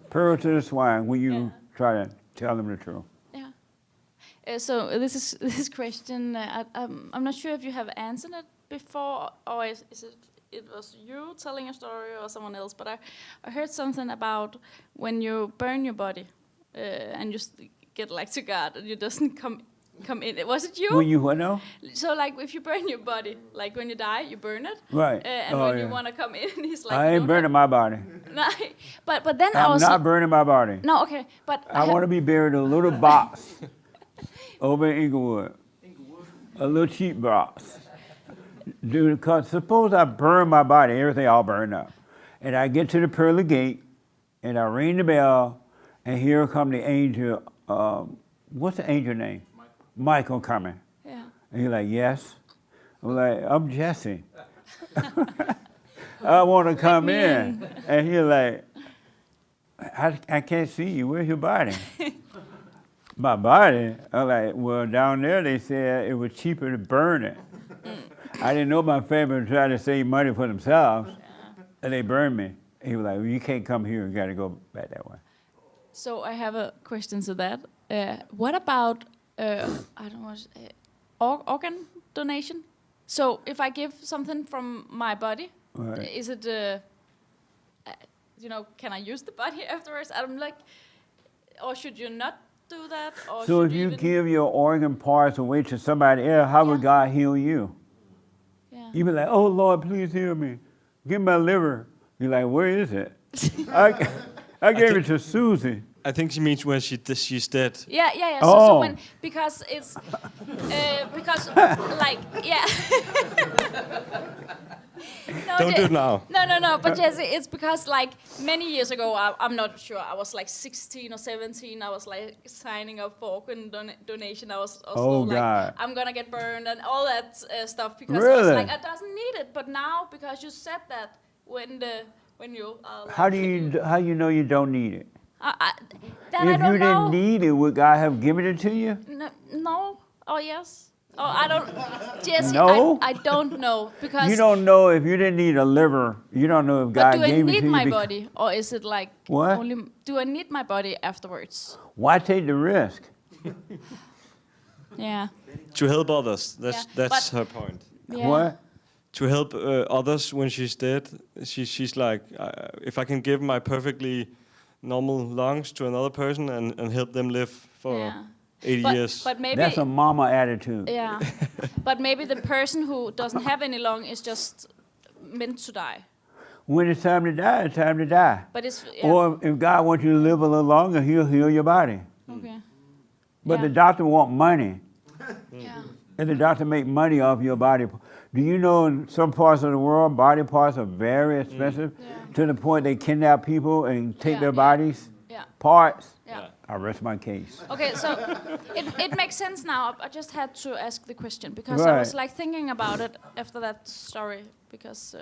Pearl to the swine when you try to tell them the truth. Yeah. So this question, I'm not sure if you have answered it before, or is it was you telling a story or someone else, but I heard something about when you burn your body and you get like to God and you doesn't come in. Was it you? When you what now? So like if you burn your body, like when you die, you burn it. Right. And when you want to come in, he's like, I ain't burning my body. No, but then I I'm was not burning my body. no, okay, but I want to be buried in a little box over in Inglewood. A little cheap box. Dude, because suppose I burn my body, everything all burned up. And I get to the pearly gate, and I ring the bell, and here come the angel. What's the angel name? Michael coming. Yeah. And he's like, yes. I'm like, I'm Jesse. I want to come in. And he's like, I can't see you. Where's your body? My body? I'm like, well, down there they said it was cheaper to burn it. I didn't know my family was trying to save money for themselves, and they burned me. He was like, well, you can't come here. You got to go back that way. So I have a question to that. What about I don't know, organ donation? So if I give something from my body, Right. is it can I use the body afterwards? I'm like, or should you not do that? Or So should if you even- give your organ parts away to somebody else, how would God heal you? Yeah. You be like, oh Lord, please heal me. Give me my liver. You're like, where is it? I gave it to Susie. I think she means when she's dead. Yeah. Oh. So when because it's because like yeah. No, Don't do it now. No. But Jesse, it's because like many years ago, I'm not sure. I was like 16 or 17. I was like signing up for organ donation. I was also like, God. I'm gonna get burned and all that stuff because I was Really? like, I doesn't need it. But now because you said that when you like, How you know you don't need it? then I If don't you know. didn't need it, would God have given it to you? No. Oh yes. Oh, I don't. Jesse, No? I don't know because. You don't know if you didn't need a liver. You don't know if But God do I gave it need to you. my body, or is it like What? only? Do I need my body afterwards? Why take the risk? Yeah. To help others. That's Yeah, that's but- her point. Yeah. What? To help others when she's dead. She's like, if I can give my perfectly normal lungs to another person and help them live for Yeah. 80 years. But maybe. That's a mama attitude. Yeah. But maybe the person who doesn't have any lung is just meant to die. When it's time to die, it's time to die. But it's. Yeah. Or if God wants you to live a little longer, He'll heal your body. Okay. But Yeah. the doctor want money, Yeah. and the doctor make money off your body. Do you know in some parts of the world, body parts are very expensive to the point they kidnap people and take Yeah, their yeah. bodies, Yeah. parts? Yeah. I rest my case. Okay, so it makes sense now. I just had to ask the question because I was Right. like thinking about it after that story because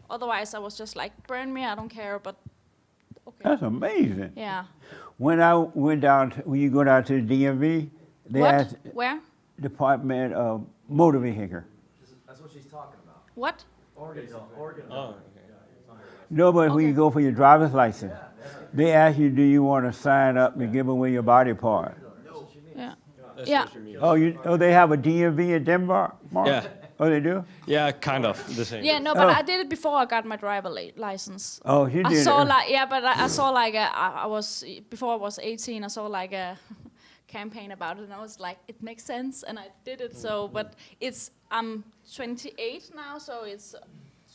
otherwise I was just like, burn me, I don't care, but okay. That's amazing. Yeah. When I went down, when you go down to the DMV, they What? asked Where? Department of Motor Vehicle. That's what she's talking about. What? Organ. Oh, No, but when you Okay. go for your driver's license, they ask you, do you want to sign up to give away your body part? Yeah. that's Yeah. what she means. Oh, they have a DMV in Denmark? Mark? Yeah. Oh, they do? Yeah, kind of the same. Yeah, no, but Oh. I did it before I got my driver license. Oh, you I did saw it. like but I saw like I was before I was 18. I saw like a campaign about it, and I was like, it makes sense, and I did it. So, but I'm 28 now, so it's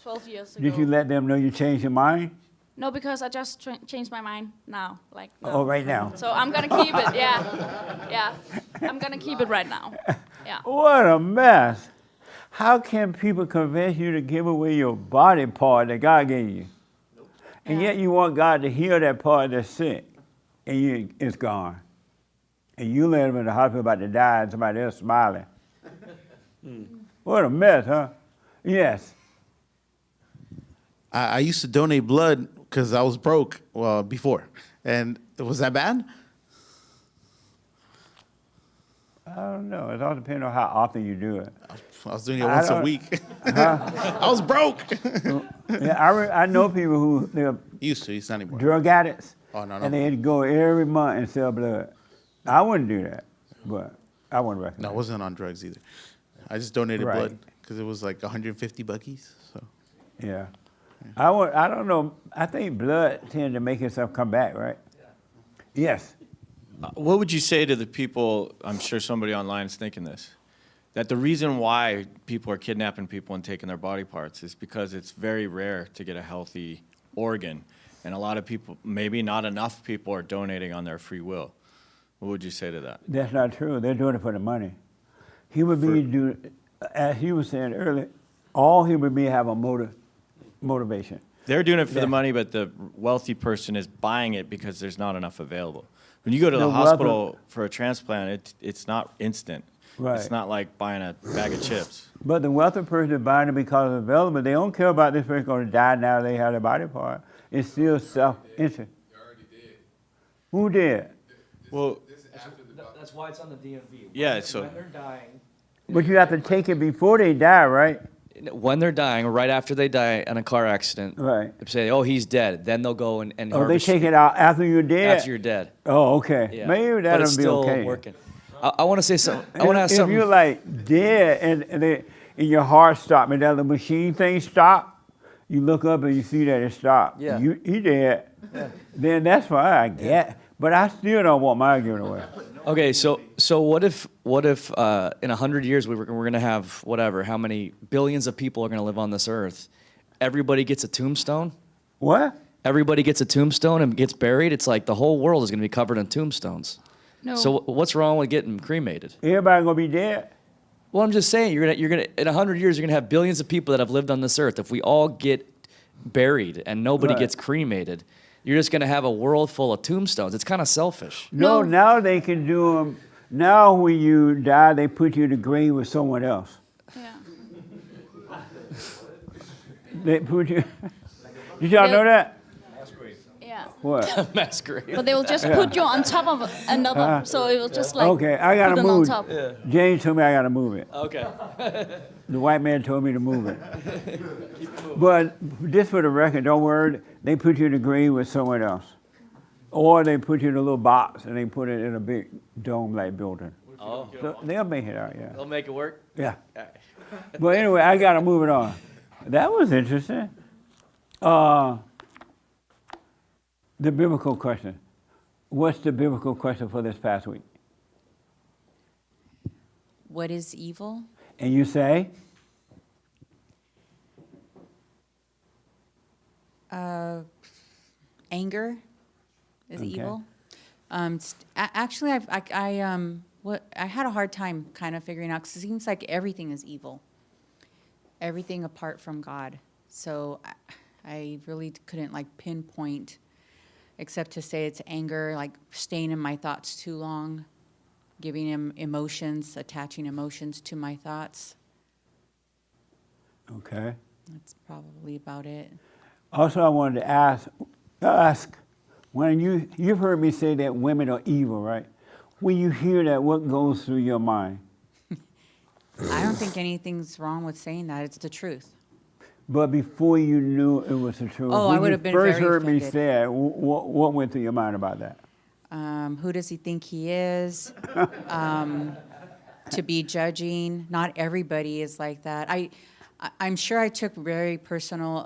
12 years ago. Did you let them know you changed your mind? No, because I just changed my mind now, like. No. Oh, right now. So I'm gonna keep it. Yeah. I'm gonna keep it right now. Yeah. What a mess. How can people convince you to give away your body part that God gave you? And Yeah. yet you want God to heal that part that's sick, and it's gone. And you let them in the hospital about to die, and somebody else smiling. What a mess, huh? Yes. I used to donate blood because I was broke before. And was that bad? I don't know. It all depends on how often you do it. I was doing it once a don't- week. I was broke. Yeah, I know people who they're Used to, it's not anymore. drug addicts, Oh, no. and they go every month and sell blood. I wouldn't do that, but I wouldn't No, I recommend. wasn't on drugs either. I just donated Right. blood because it was like 150 buckies. So Yeah. I don't know. I think blood tends to make itself come back, right? Yes. What would you say to the people, I'm sure somebody online is thinking this, that the reason why people are kidnapping people and taking their body parts is because it's very rare to get a healthy organ. And a lot of people, maybe not enough people, are donating on their free will. What would you say to that? That's not true. They're doing it for the money. Human beings do, as you were saying earlier, all human beings have a motivation. They're doing it for the money, but the wealthy person is buying it because there's not enough available. When you go to the hospital for a transplant, it's not instant. Right. It's not like buying a bag of chips. But the wealthy person is buying it because it's available. They don't care about this person going to die now they have their body part. It's still self-interest. Who did? Well, That's why it's on the DMV. Yeah, so when they're dying. But you have to take it before they die, right? When they're dying, or right after they die in a car accident, Right. they say, "Oh, he's dead." Then they'll go and Oh, they harvest take it out after you're dead? after you're dead. Oh, okay. Yeah. Maybe But that'll it's be still okay. working. I want to say something. I want to ask If something. you're like dead and your heart stopped and that little machine thing stopped, you look up and you see that it stopped. Yeah. You dead. Yeah. Then that's fine, I get. But I still don't want mine given away. Okay, so what if in 100 years we're going to have whatever, how many billions of people are going to live on this earth? Everybody gets a tombstone? What? Everybody gets a tombstone and gets buried? It's like the whole world is going to be covered in tombstones. No. So what's wrong with getting cremated? Everybody gonna be dead? Well, I'm just saying, you're gonna in 100 years, you're gonna have billions of people that have lived on this earth. If we all get buried and nobody Right. gets cremated, you're just gonna have a world full of tombstones. It's kind of selfish. No, now they can do them. Now when you die, they put you in the grave with someone else. Yeah. They put you. Did y'all know that? Yeah. What? Mass grave. But they will just put you on top of another, so it will just like Okay, I gotta put them on move. top. James told me I gotta move it. Okay. The white man told me to move it. But just for the record, don't worry. They put you in the grave with someone else, or they put you in a little box and they put it in a big dome-like building. Oh. So they'll make it out. Yeah. They'll make it work? Yeah. But anyway, I gotta move it on. That was interesting. The biblical question. What's the biblical question for this past week? What is evil? And you say? Anger is Okay. evil. Actually, I had a hard time kind of figuring out because it seems like everything is evil. Everything apart from God. So I really couldn't like pinpoint, except to say it's anger, like staying in my thoughts too long, giving him emotions, attaching emotions to my thoughts. Okay. That's probably about it. Also, I wanted to ask, when you've heard me say that women are evil, right? When you hear that, what goes through your mind? I don't think anything's wrong with saying that. It's the truth. But before you knew it was the truth, Oh, I would have been first very heard me offended. say it, what went through your mind about that? Who does he think he is? To be judging. Not everybody is like that. I'm sure I took very personal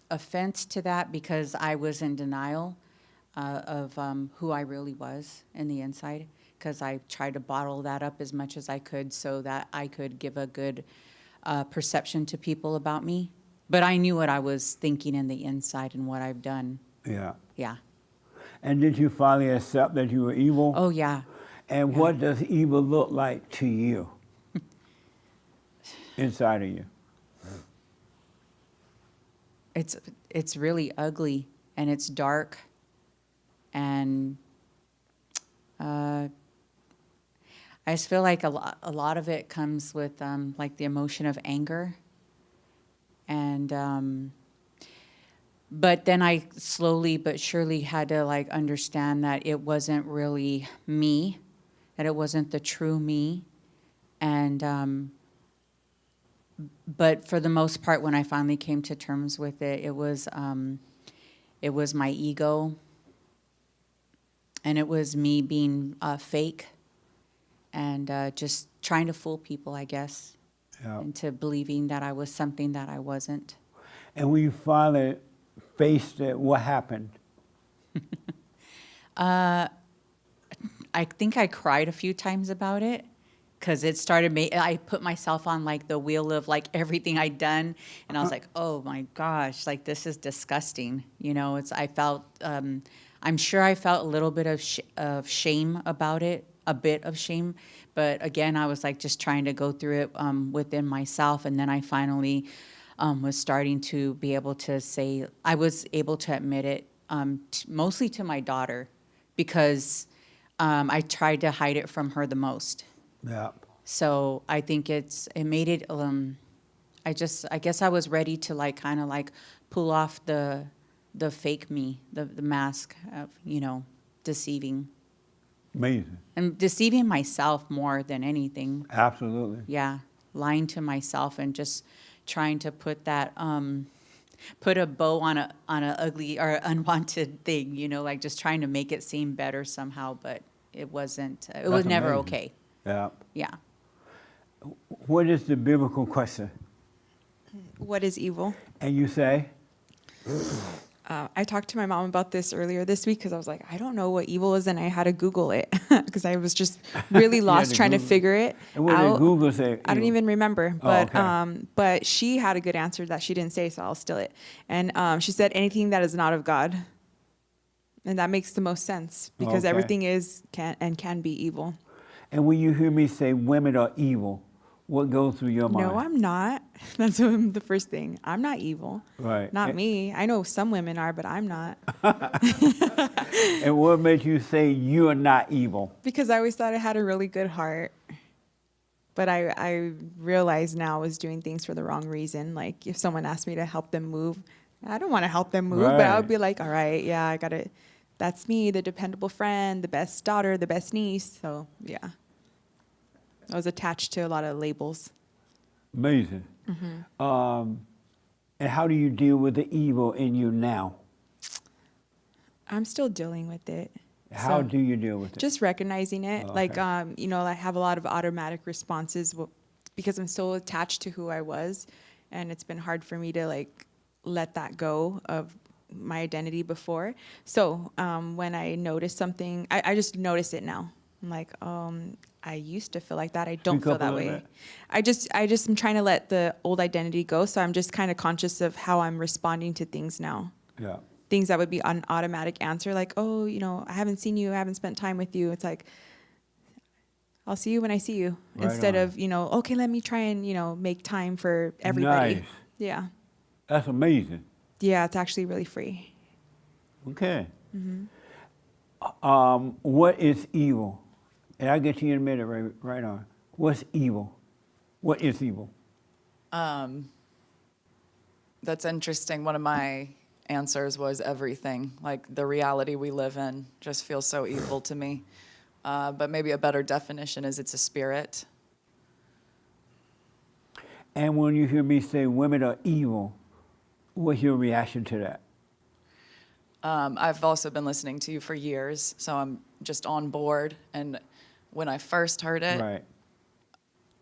offense to that because I was in denial of who I really was in the inside, because I tried to bottle that up as much as I could so that I could give a good perception to people about me. But I knew what I was thinking in the inside and what I've done. Yeah. Yeah. And did you finally accept that you were evil? Oh, yeah. And Yeah. what does evil look like to you? Inside of you? It's really ugly, and it's dark, and I just feel like a lot of it comes with like the emotion of anger, and but then I slowly but surely had to like understand that it wasn't really me, that it wasn't the true me, and but for the most part, when I finally came to terms with it, it was my ego, and it was me being fake, and just trying to fool people, I guess, into believing that I was something that I wasn't. And when you finally faced it, what happened? I think I cried a few times about it, because it started, I put myself on like the wheel of like everything I'd done. And I was like, oh my gosh, like this is disgusting. You know, I felt, I'm sure I felt a little bit of shame about it, a bit of shame. But again, I was like just trying to go through it within myself. And then I finally was starting to be able to say, I was able to admit it mostly to my daughter, because I tried to hide it from her the most. Yeah. So I think it made it, I guess I was ready to like kind of like pull off the fake me, the mask of, you know, deceiving. Amazing. And deceiving myself more than anything. Absolutely. Yeah, lying to myself and just trying to put that, put a bow on a ugly or unwanted thing, you know, like just trying to make it seem better somehow, but it wasn't, it was never amazing. okay. Yeah. Yeah. What is the biblical question? What is evil? And you say? I talked to my mom about this earlier this week because I was like, I don't know what evil is, and I had to Google it because I was just really lost trying to figure it and what out. did Google say? I don't even remember, but okay. But she had a good answer that she didn't say, so I'll steal it. And she said anything that is not of God, and that makes the most sense because Okay. everything can be evil. And when you hear me say women are evil, what goes through your mind? No, I'm not. That's the first thing. I'm not evil. Right. Not me. I know some women are, but I'm not. And what makes you say you are not evil? Because I always thought I had a really good heart. But I realize now I was doing things for the wrong reason. Like if someone asked me to help them move, I don't want to help them move, but I would be like, all right, yeah, I got to, that's me, the dependable friend, the best daughter, the best niece. So yeah, I was attached to a lot of labels. Amazing. Mm-hmm. And how do you deal with the evil in you now? I'm still dealing with it. How So, do you deal with it? just recognizing it. Oh, Like, okay. you know, I have a lot of automatic responses because I'm so attached to who I was. And it's been hard for me to like let that go of my identity before. So when I notice something, I just notice it now. I'm like, I used to feel like that. I don't Speak feel up a that little way. bit. I just am trying to let the old identity go. So I'm just kind of conscious of how I'm responding to things now. Yeah. Things that would be an automatic answer, like, oh, you know, I haven't seen you, I haven't spent time with you. It's like, I'll see you when I see you. Right Instead on. of, you know, okay, let me try and, you know, make time for everybody. Nice. Yeah. That's amazing. Yeah, it's actually really free. Okay. Mm-hmm. What is evil? And I'll get to you in a minute, right on. What's evil? What is evil? That's interesting. One of my answers was everything. Like the reality we live in just feels so evil to me. But maybe a better definition is it's a spirit. And when you hear me say women are evil, what's your reaction to that? I've also been listening to you for years, so I'm just on board. And when I first heard it, Right.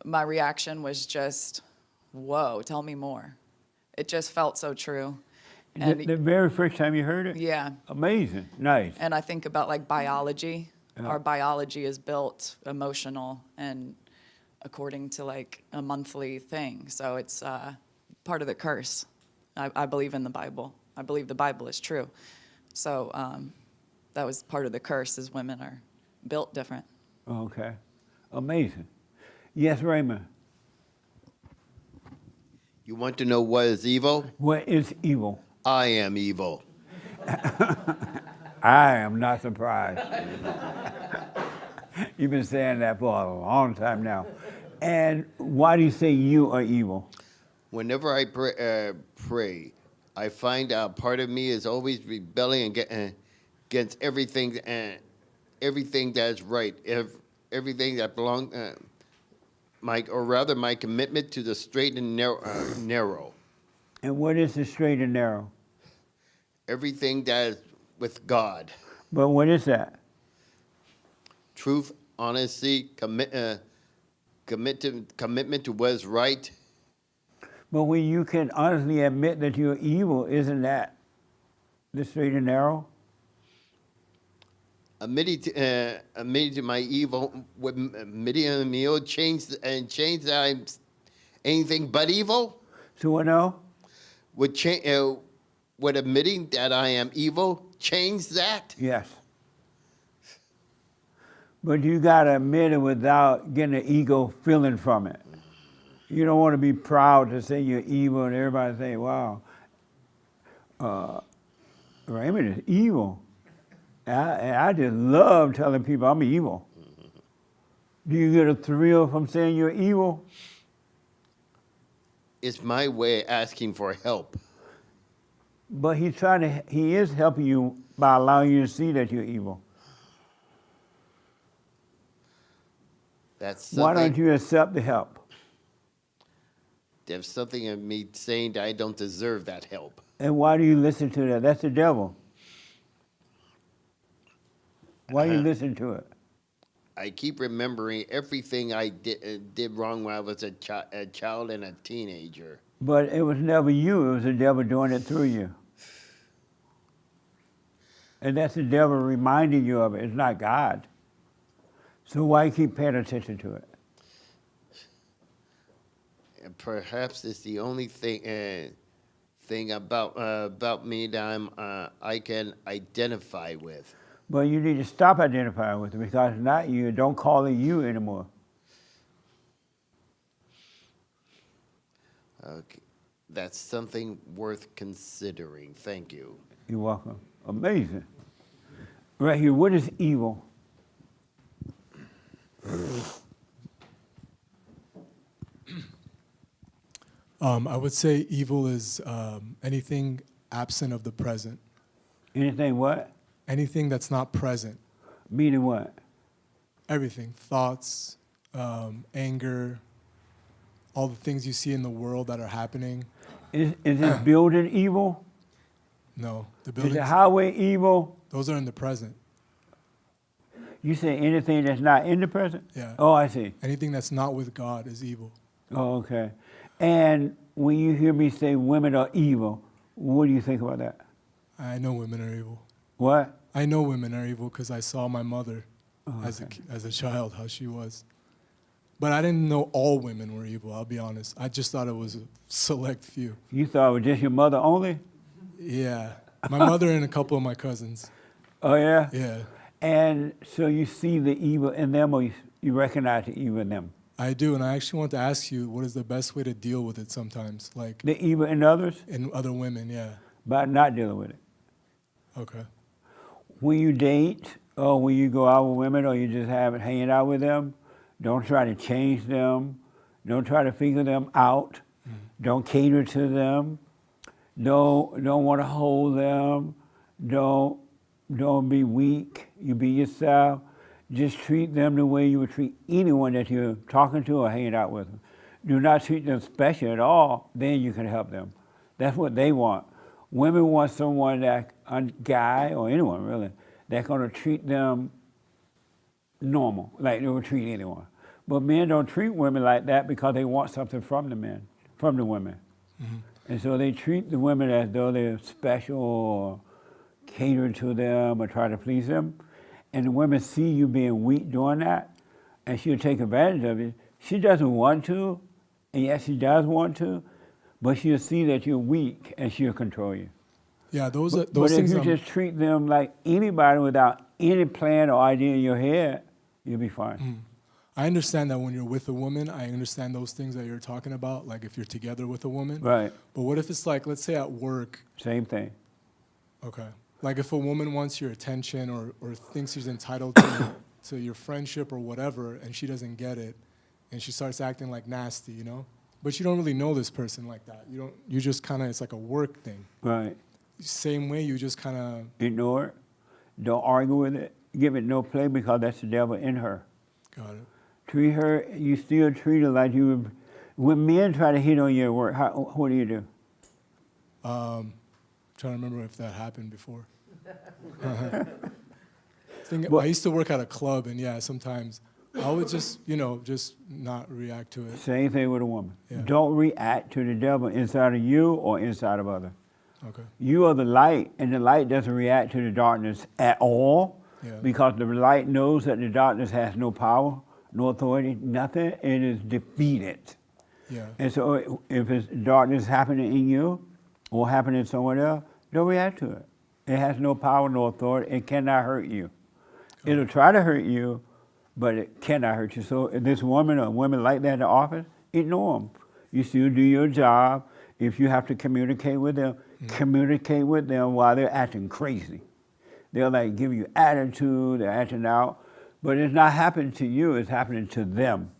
my reaction was just, whoa, tell me more. It just felt so true. And The very first time you heard it? yeah. Amazing. Nice. And I think about like biology. Yeah. Our biology is built emotional and according to like a monthly thing. So it's part of the curse. I believe in the Bible. I believe the Bible is true. So that was part of the curse is women are built different. Okay. Amazing. Yes, Raymond. You want to know what is evil? What is evil? I am evil. I am not surprised. You've been saying that for a long time now. And why do you say you are evil? Whenever I pray, I find out part of me is always rebelling against everything everything that's right, everything that belongs, my commitment to the straight and narrow. And what is the straight and narrow? Everything that is with God. But what is that? Truth, honesty, commitment to what is right. But when you can honestly admit that you're evil, isn't that the straight and narrow? admitting to my evil, admitting to me change that I'm anything but evil? So what now? Would admitting that I am evil change that? Yes. But you got to admit it without getting an ego feeling from it. You don't want to be proud to say you're evil and everybody say, wow, Raymond is evil. I just love telling people I'm evil. Do you get a thrill from saying you're evil? It's my way of asking for help. But he is helping you by allowing you to see that you're evil. Why don't you accept the help? There's something in me saying that I don't deserve that help. And why do you listen to that? That's the devil. Why do you listen to it? I keep remembering everything I did wrong when I was a child and a teenager. But it was never you. It was the devil doing it through you. And that's the devil reminding you of it. It's not God. So why keep paying attention to it? And perhaps it's the only thing about me that I can identify with. But you need to stop identifying with it because it's not you. Don't call it you anymore. Okay. That's something worth considering. Thank you. You're welcome. Amazing. Right here, what is evil? I would say evil is anything absent of the present. Anything what? Anything that's not present. Meaning what? Everything. Thoughts, anger, all the things you see in the world that are happening. Is this building evil? No. The Is buildings, the highway evil? those are in the present. You say anything that's not in the present? Yeah. Oh, I see. Anything that's not with God is evil. Oh, okay. And when you hear me say women are evil, what do you think about that? I know women are evil. What? I know women are evil because I saw my mother Oh, as a child, how she was. But I didn't know all women were evil, I'll be honest. I just thought it was a select few. You thought it was just your mother only? Yeah. My mother and a couple of my cousins. Oh, yeah? Yeah. And so you see the evil in them, or you recognize the evil in them? I do, and I actually want to ask you, what is the best way to deal with it sometimes? Like the evil in others? In other women, yeah. By not dealing with it. Okay. When you date, or when you go out with women, or you just hanging out with them, don't try to change them. Don't try to figure them out. Don't cater to them. Don't want to hold them. Don't be weak. You be yourself. Just treat them the way you would treat anyone that you're talking to or hanging out with. Do not treat them special at all. Then you can help them. That's what they want. Women want someone that, a guy or anyone really, that's going to treat them normal, like they would treat anyone. But men don't treat women like that because they want something from the men, from the women. Mm-hmm. And so they treat the women as though they're special or cater to them or try to please them. And the women see you being weak doing that, and she'll take advantage of it. She doesn't want to, and yes, she does want to, but she'll see that you're weak and she'll control you. Yeah, those But things. if you just treat them like anybody without any plan or idea in your head, you'll be fine. I understand that when you're with a woman, I understand those things that you're talking about, like if you're together with a woman. Right. But what if it's like, let's say at work. Same thing. Okay. Like if a woman wants your attention or thinks she's entitled to your friendship or whatever, and she doesn't get it, and she starts acting like nasty, you know? But you don't really know this person like that. You just kind of, it's like a work thing. Right. Same way, you just kind of. Ignore it. Don't argue with it. Give it no play because that's the devil in her. Got it. Treat her, you still treat her like you would. When men try to hit on you at work, what do you do? Trying to remember if that happened before. I used to work at a club, and yeah, sometimes I would just, just not react to it. Same thing with a woman. Yeah. Don't react to the devil inside of you or inside of others. Okay. You are the light, and the light doesn't react to the darkness at all. Yeah. Because the light knows that the darkness has no power, no authority, nothing. It is defeated. Yeah. And so if it's darkness happening in you or happening somewhere else, don't react to it. It has no power, no authority. It cannot hurt you. It'll try to hurt you, but it cannot hurt you. So if this woman or women like that in the office, ignore them. You still do your job. If you have to communicate with them, communicate with them while they're acting crazy. They'll like give you attitude, they're acting out, but it's not happening to you, it's happening to them.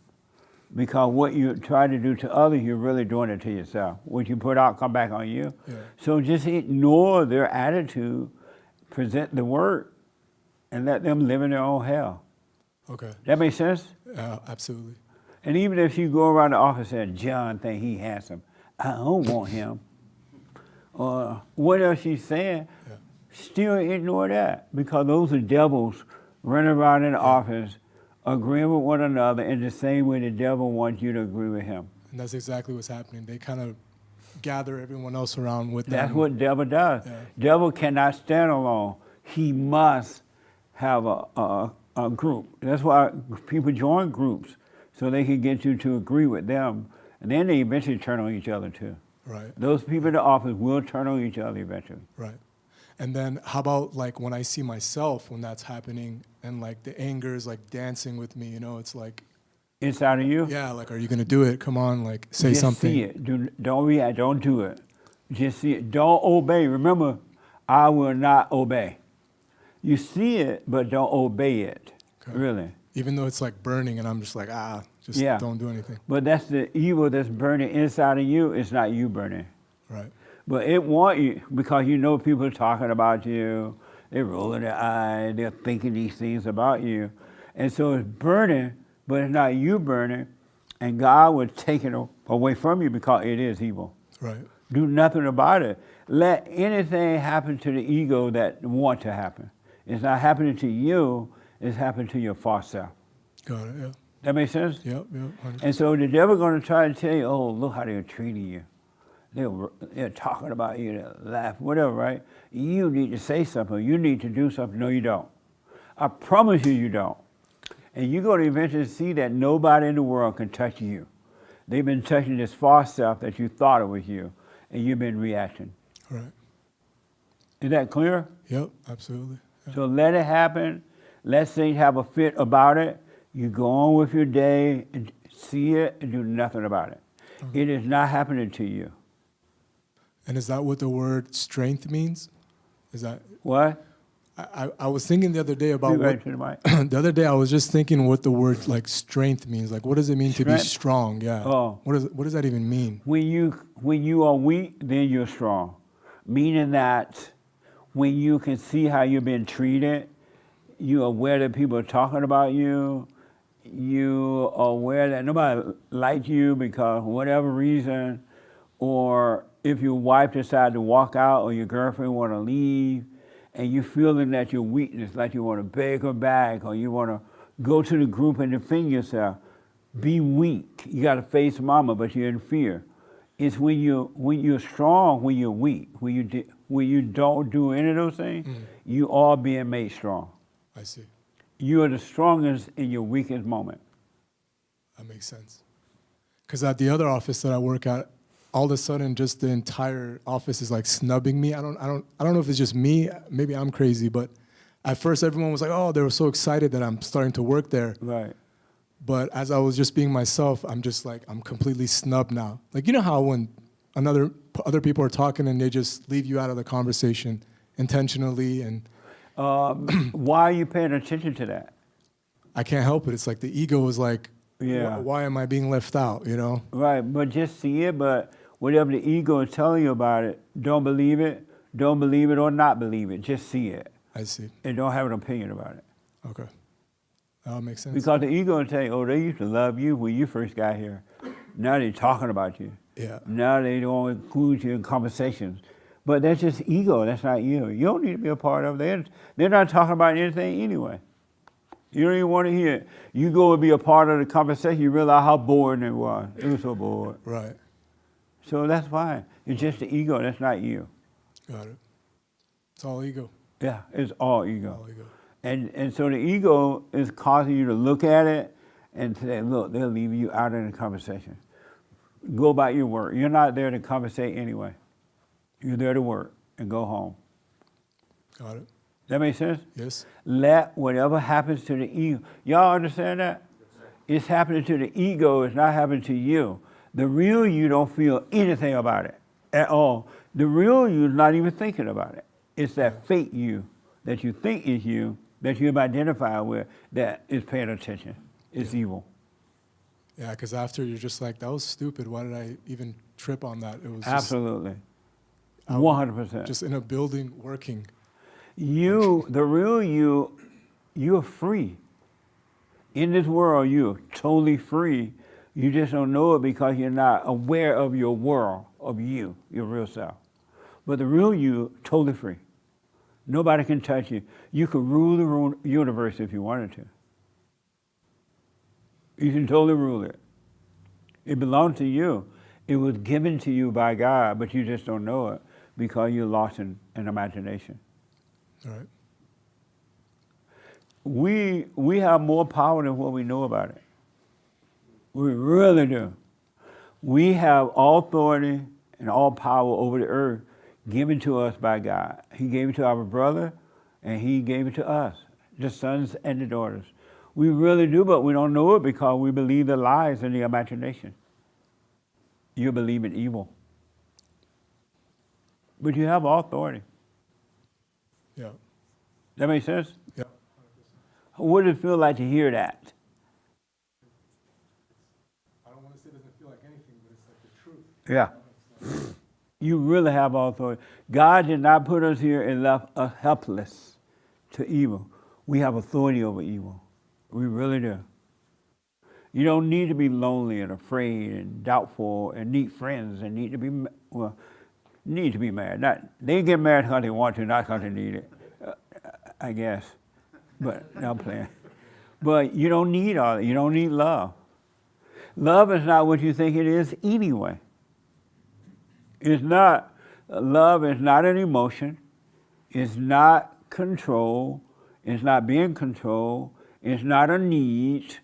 Because what you try to do to others, you're really doing it to yourself. What you put out come back on you. Yeah. So just ignore their attitude, present the word, and let them live in their own hell. Okay. That makes sense? Absolutely. And even if you go around the office and John think he handsome, I don't want him. Or what else she's saying, still ignore that. Because those are devils running around in the office, agreeing with one another in the same way the devil wants you to agree with him. And that's exactly what's happening. They kind of gather everyone else around with them. That's what devil does. Yeah. Devil cannot stand alone. He must have a group. That's why people join groups, so they can get you to agree with them. And then they eventually turn on each other too. Right. Those people in the office will turn on each other eventually. Right. And then how about like when I see myself when that's happening and like the anger is like dancing with me, you know, it's like inside of you? Yeah, like are you gonna do it? Come on, like say Just something. see it. Don't react, don't do it. Just see it. Don't obey. Remember, I will not obey. You see it, but don't obey it. Okay. Really. Even though it's like burning and I'm just like, just don't do anything. But that's the evil that's burning inside of you. It's not you burning. Right. But it want you, because you know people are talking about you, they're rolling their eyes, they're thinking these things about you. And so it's burning, but it's not you burning, and God will take it away from you because it is evil. Right. Do nothing about it. Let anything happen to the ego that want to happen. It's not happening to you, it's happening to your false self. Got it, yeah. That makes sense? Yep, 100%. And so the devil going to try to tell you, oh, look how they're treating you. They're talking about you, they're laughing, whatever, right? You need to say something. You need to do something. No, you don't. I promise you, you don't. And you're going to eventually see that nobody in the world can touch you. They've been touching this false self that you thought it was you, and you've been reacting. Right. Is that clear? Yep, absolutely. Yeah. So let it happen. Let's say you have a fit about it. You go on with your day, and see it, and do nothing about it. Okay. It is not happening to you. And is that what the word strength means? Is that what? I was thinking the other day about what, the other day I was just thinking what the word like strength means. Like what does it mean to be strong? Yeah. Oh. What does that even mean? When you are weak, then you're strong. Meaning that when you can see how you've been treated, you're aware that people are talking about you, you are aware that nobody likes you because of whatever reason, or if your wife decides to walk out or your girlfriend want to leave, and you're feeling that your weakness, like you want to beg her back, or you want to go to the group and defend yourself, be weak. You got to face mama, but you're in fear. It's when you're strong, when you're weak, when you don't do any of those things, you are being made strong. I see. You are the strongest in your weakest moment. That makes sense. Because at the other office that I work at, all of a sudden, just the entire office is like snubbing me. I don't know if it's just me. Maybe I'm crazy, but at first everyone was like, "Oh, they were so excited that I'm starting to work there." Right. But as I was just being myself, I'm just like I'm completely snubbed now. Like you know how when other people are talking and they just leave you out of the conversation intentionally and. Why are you paying attention to that? I can't help it. It's like the ego is like, yeah. Why am I being left out? You know. Right, but just see it. But whatever the ego is telling you about it, don't believe it or not believe it. Just see it. I see. And don't have an opinion about it. Okay. That makes sense. Because the ego will tell you, oh, they used to love you when you first got here. Now they're talking about you. Yeah. Now they don't include you in conversations. But that's just ego. That's not you. You don't need to be a part of it. They're not talking about anything anyway. You don't even want to hear it. You go and be a part of the conversation, you realize how boring it was. It was so bored. Right. So that's fine. It's just the ego. That's not you. Got it. It's all ego. Yeah, it's all ego. All ego. And so the ego is causing you to look at it and say, look, they'll leave you out of the conversation. Go about your work. You're not there to conversate anyway. You're there to work and go home. Got it. That make sense? Yes. Let whatever happens to the ego. Y'all understand that? It's happening to the ego, it's not happening to you. The real you don't feel anything about it at all. The real you is not even thinking about it. It's that fake you that you think is you, that you've identified with, that is paying attention. It's evil. Yeah, because after you're just like, that was stupid. Why did I even trip on that? It was Absolutely. Just, 100%. Just in a building working. You, the real you, you're free. In this world, you're totally free. You just don't know it because you're not aware of your world, of you, your real self. But the real you, totally free. Nobody can touch you. You could rule the universe if you wanted to. You can totally rule it. It belongs to you. It was given to you by God, but you just don't know it because you're lost in imagination. All right. We have more power than what we know about it. We really do. We have all authority and all power over the earth given to us by God. He gave it to our brother, and he gave it to us, the sons and the daughters. We really do, but we don't know it because we believe the lies in the imagination. You believe in evil. But you have all authority. Yeah. That makes sense? Yeah. What does it feel like to hear that? I don't want to say it doesn't feel like anything, but it's like the truth. Yeah. You really have all authority. God did not put us here and left us helpless to evil. We have authority over evil. We really do. You don't need to be lonely and afraid and doubtful and need friends and need to be, need to be married. They get married because they want to, not because they need it, I guess. But I'm playing. But you don't need all that. You don't need love. Love is not what you think it is anyway. It's not, love is not an emotion. It's not control. It's not being controlled. It's not a need.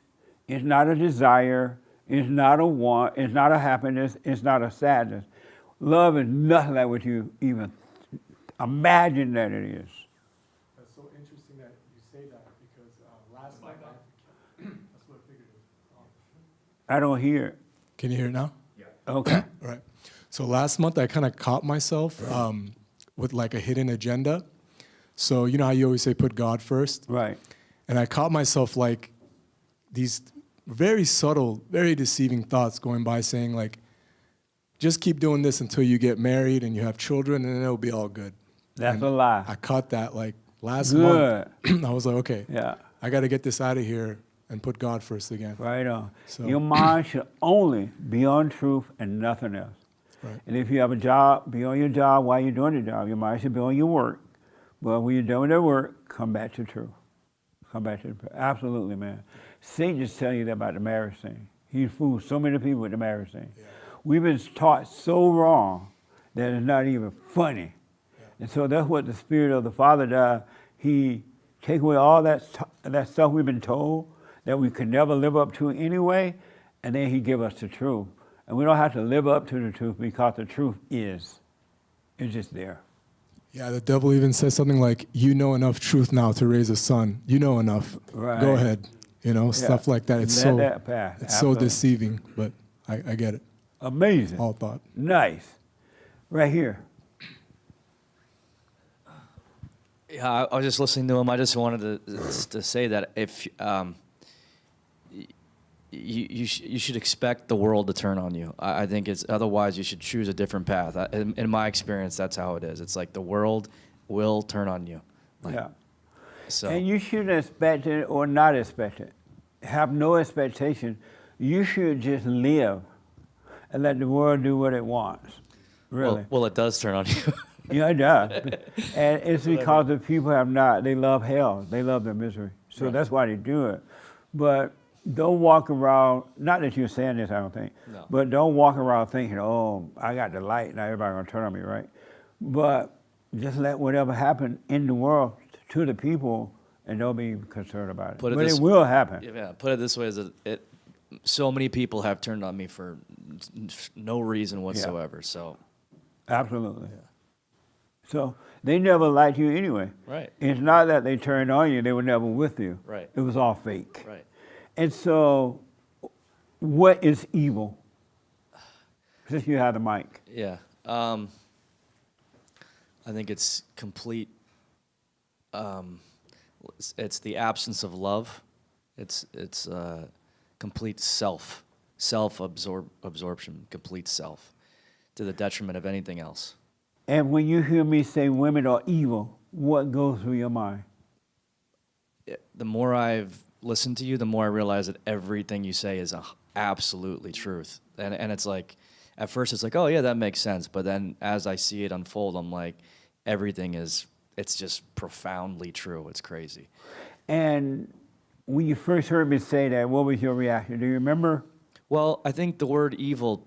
It's not a desire. It's not a want. It's not a happiness. It's not a sadness. Love is nothing like what you even imagine that it is. That's so interesting that you say that because last month, that's what I figured it was. I don't hear it. Can you hear it now? Yeah. Okay. All right. So last month I kind of caught myself with like a hidden agenda. So you know how you always say put God first? Right. And I caught myself like these very subtle, very deceiving thoughts going by saying like, just keep doing this until you get married and you have children and then it'll be all good. That's and a lie. I caught that like last month. I was like, okay, yeah, I got to get this out of here and put God first again. Right on. So. Your mind should only be on truth and nothing else. Right. And if you have a job, be on your job while you're doing the job. Your mind should be on your work. But when you're done with that work, come back to truth. Come back to the truth. Absolutely, man. Satan just tell you that about the marriage thing. He fooled so many people with the marriage thing. Yeah. We've been taught so wrong that it's not even funny. Yeah. And so that's what the Spirit of the Father does. He take away all that stuff we've been told that we could never live up to anyway, and then he give us the truth. And we don't have to live up to the truth because the truth is. It's just there. Yeah, the devil even says something like, you know enough truth now to raise a son. You know enough. Right. Go ahead. You know, stuff like that. It's Let that pass. It's so deceiving, but I get it. Amazing. All thought. Nice. Right here. Yeah, I was just listening to him. I just wanted to say that if you should expect the world to turn on you. I think it's otherwise you should choose a different path. In my experience, that's how it is. It's like the world will turn on you. Like, yeah. So. And you shouldn't expect it or not expect it. Have no expectation. You should just live and let the world do what it wants. Really. Well, it does turn on you. Yeah, it does. And it's because the people have not. They love hell. They love their misery. So right. That's why they do it. But don't walk around, not that you're saying this, I don't think, no. But don't walk around thinking, oh, I got the light, now everybody's going to turn on me, right? But just let whatever happen in the world to the people and don't be concerned about it. Put it But this- it will happen. Yeah, put it this way: so many people have turned on me for no reason whatsoever. So, Absolutely. So they never liked you anyway. Right. It's not that they turned on you; they were never with you. Right. It was all fake. Right. And so, what is evil? Since you have the mic. yeah, I think it's complete. It's the absence of love. It's complete self-absorption, complete self, to the detriment of anything else. And when you hear me say women are evil, what goes through your mind? The more I've listened to you, the more I realize that everything you say is absolutely truth. And it's like, at first it's like, oh yeah, that makes sense. But then as I see it unfold, I'm like, it's just profoundly true. It's crazy. And when you first heard me say that, what was your reaction? Do you remember? Well, I think the word evil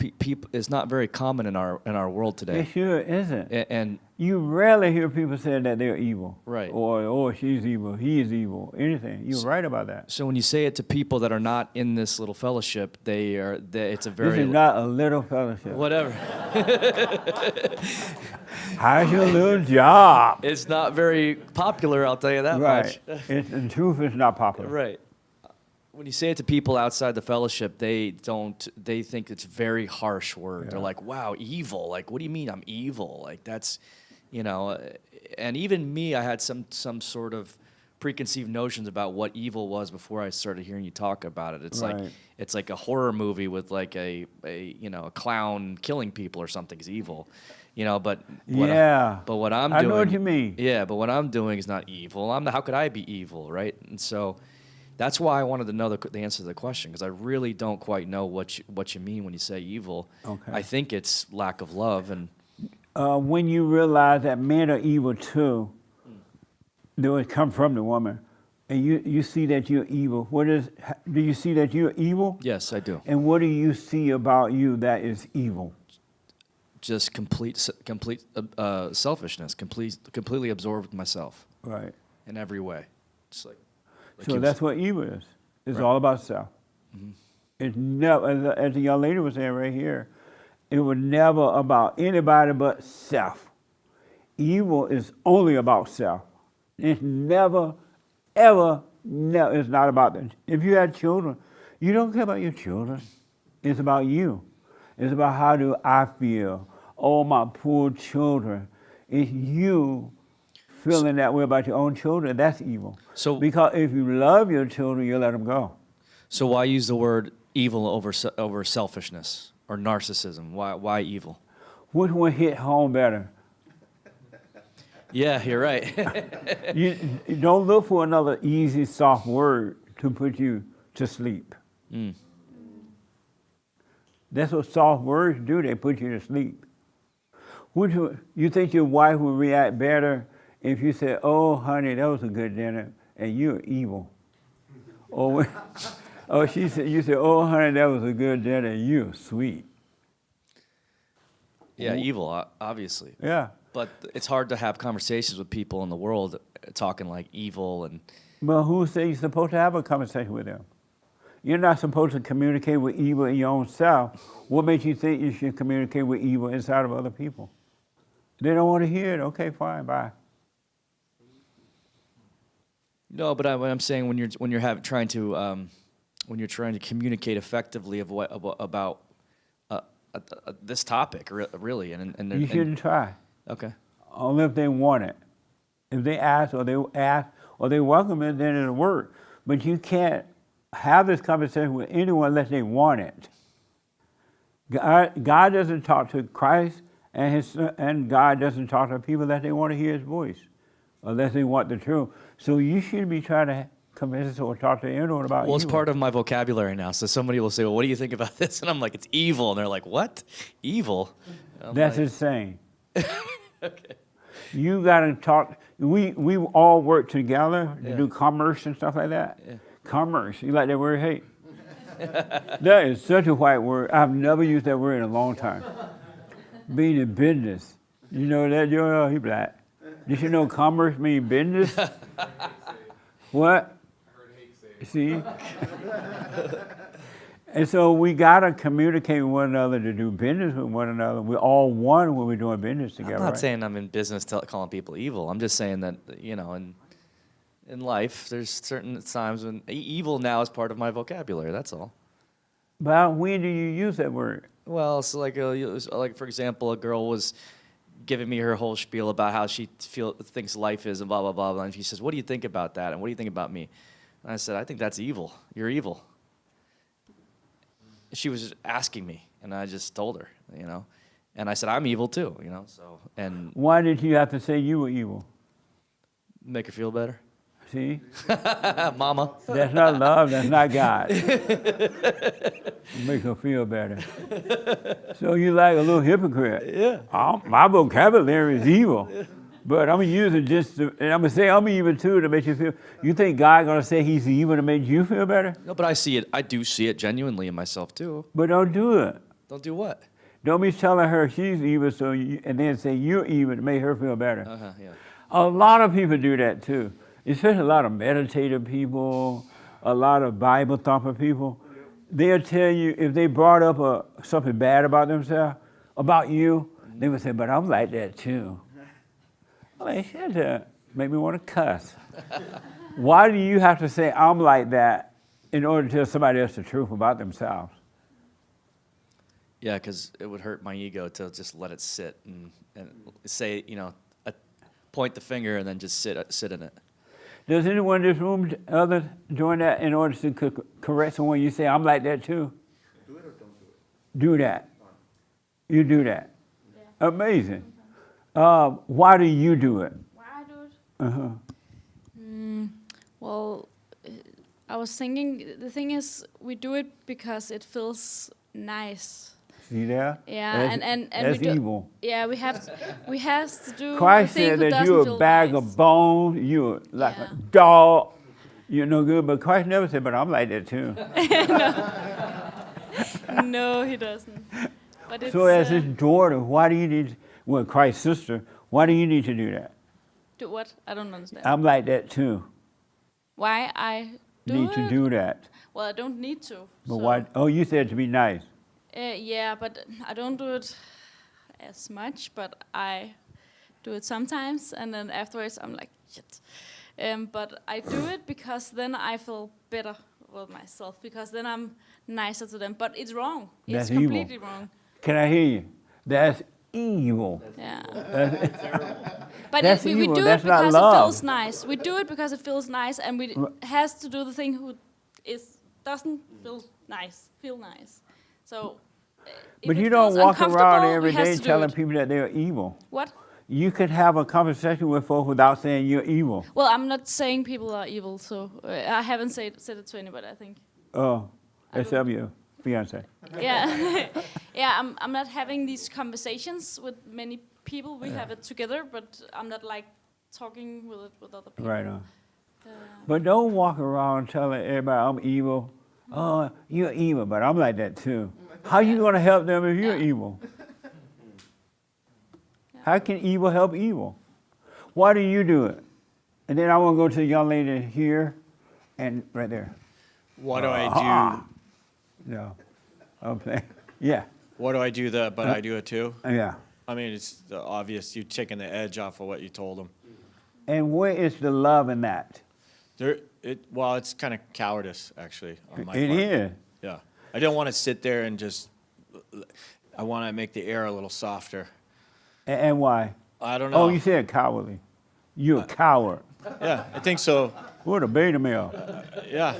is not very common in our world today. It sure isn't. And you rarely hear people say that they're evil. Right. Or, oh, she's evil, he is evil, anything. You're right about that. so when you say it to people that are not in this little fellowship, it's a very... This is not a little fellowship. Whatever. How's your little job? It's not very popular, I'll tell you that Right. much. In truth, it's not popular. Right. When you say it to people outside the fellowship, they think it's a very harsh word. Yeah. They're like, wow, evil. Like, what do you mean I'm evil? Like, that's, and even me, I had some sort of preconceived notions about what evil was before I started hearing you talk about it. It's like a horror movie with like a clown killing people or something is evil. But what I'm doing, I know what you mean. Yeah, but what I'm doing is not evil. How could I be evil, right? And so that's why I wanted to know the answer to the question, because I really don't quite know what you mean when you say evil. Okay. I think it's lack of love. And when you realize that men are evil too, they would come from the woman, and you see that you're evil. Do you see that you're evil? Yes, I do. And what do you see about you that is evil? Just complete selfishness, completely absorbed with myself. Right. In every way. It's like So that's what evil is. It's Right. all about self. Mm-hmm. It's never, as the young lady was saying right here, it was never about anybody but self. Evil is only about self. It's never, ever, never, it's not about them. If you had children, you don't care about your children. It's about you. It's about how do I feel. Oh, my poor children. It's you feeling that way about your own children. That's evil. So, because if you love your children, you let them go. So why use the word evil over selfishness or narcissism? Why evil? Which one hit home better? Yeah, you're right. You don't look for another easy, soft word to put you to sleep. Mm. That's what soft words do. They put you to sleep. You think your wife would react better if you said, "Oh, honey, that was a good dinner," and you're evil? Or you said, "Oh, honey, that was a good dinner," and you're sweet. Yeah, evil, obviously. Yeah. But it's hard to have conversations with people in the world talking like evil and... Well, who said you're supposed to have a conversation with them? You're not supposed to communicate with evil in your own self. What makes you think you should communicate with evil inside of other people? They don't want to hear it. Okay, fine, bye. No, but what I'm saying when you're trying to communicate effectively about this topic, really, and you shouldn't try. Okay. Only if they want it. If they ask or they welcome it, then it'll work. But you can't have this conversation with anyone unless they want it. God doesn't talk to Christ, and God doesn't talk to people that they want to hear His voice, unless they want the truth. So you shouldn't be trying to convince or talk to anyone about Well, it's evil. part of my vocabulary now. So somebody will say, "Well, what do you think about this?" And I'm like, "It's evil." And they're like, "What? Evil?" That's insane. Okay. You got to talk. We all work together to do commerce and stuff like that. Yeah. Commerce. You like that word? Hey. That is such a white word. I've never used that word in a long time. Being in business. You know that? He black. Did you know commerce means business? What? See? And so we got to communicate with one another to do business with one another. We're all one when we're doing business together. I'm not right? saying I'm in business calling people evil. I'm just saying that, you know, in life, there's certain times when evil now is part of my vocabulary. That's all. But when do you use that word? Well, so like for example, a girl was giving me her whole spiel about how she thinks life is and blah, blah, blah, blah. And she says, what do you think about that? And what do you think about me? And I said, I think that's evil. You're evil. She was just asking me, and I just told her, you know. And I said, I'm evil too, you know. So, and why did you have to say you were evil? Make her feel better. See? Mama. That's not love, that's not God. Make her feel better. So you like a little hypocrite. Yeah. My vocabulary is evil. But I'm using just to, and I'm going to say I'm evil too to make you feel. You think God going to say he's evil to make you feel better? No, but I see it. I do see it genuinely in myself too. But don't do it. Don't do what? Don't be telling her she's evil and then say you're evil to make her feel better. Yeah. A lot of people do that too. Especially a lot of meditative people, a lot of Bible thumper people. They'll tell you if they brought up something bad about themselves, about you, they would say, but I'm like that too. Like, shut up. Make me want to cuss. Why do you have to say I'm like that in order to tell somebody else the truth about themselves? Yeah, because it would hurt my ego to just let it sit and say, you know, point the finger and then just sit in it. Does anyone in this room, others, join that in order to correct someone? You say, I'm like that too? Do it or don't do it? Do that. You do that. Yeah. Amazing. Why do you do it? Why I do it? Well, I was thinking, the thing is, we do it because it feels nice. See that? Yeah, that's we do, evil. Yeah, we have to do. Christ the thing said who that you're a doesn't bag feel of bones, you're like a dog, you're no good. But Christ never said, but I'm like that too. No, he doesn't. But it's, so as his daughter, why do you need, well, Christ's sister, why do you need to do that? Do what? I don't understand. I'm like that too. Why I need to do that. Well, I don't need to. But why? Oh, you said to be nice. Yeah, but I don't do it as much, but I do it sometimes, and then afterwards I'm like, shit. But I do it because then I feel better with myself, because then I'm nicer to them. But it's wrong. That's it's completely evil. wrong. Can I hear you? That's evil. Yeah. That's terrible. But that's we evil. do That's it because not love. it feels nice. We do it because it feels nice, and we has to do the thing who doesn't feel nice. So, but you don't walk around every day telling people that they're evil. What? You could have a conversation with folks without saying you're evil. Well, I'm not saying people are evil, so I haven't said it to anybody, I think. Oh, except your fiance. Yeah, yeah. I'm not having these conversations with many people. We have it together, but I'm not like talking with other people. Right on. But don't walk around telling everybody I'm evil. Oh, you're evil, but I'm like that too. How you gonna help them if you're evil? How can evil help evil? Why do you do it? And then I want to go to the young lady here and right there. What do I do? No. Okay. Yeah. What do I do but I do it too? Yeah. I mean, it's the obvious. You're taking the edge off of what you told them. And where is the love in that? Well, it's kind of cowardice, actually, on my part. It is. Yeah. I don't want to sit there and just, I want to make the air a little softer. And why? I don't know. Oh, you said cowardly. You're a coward. Yeah, I think so. What a beta male. Yeah.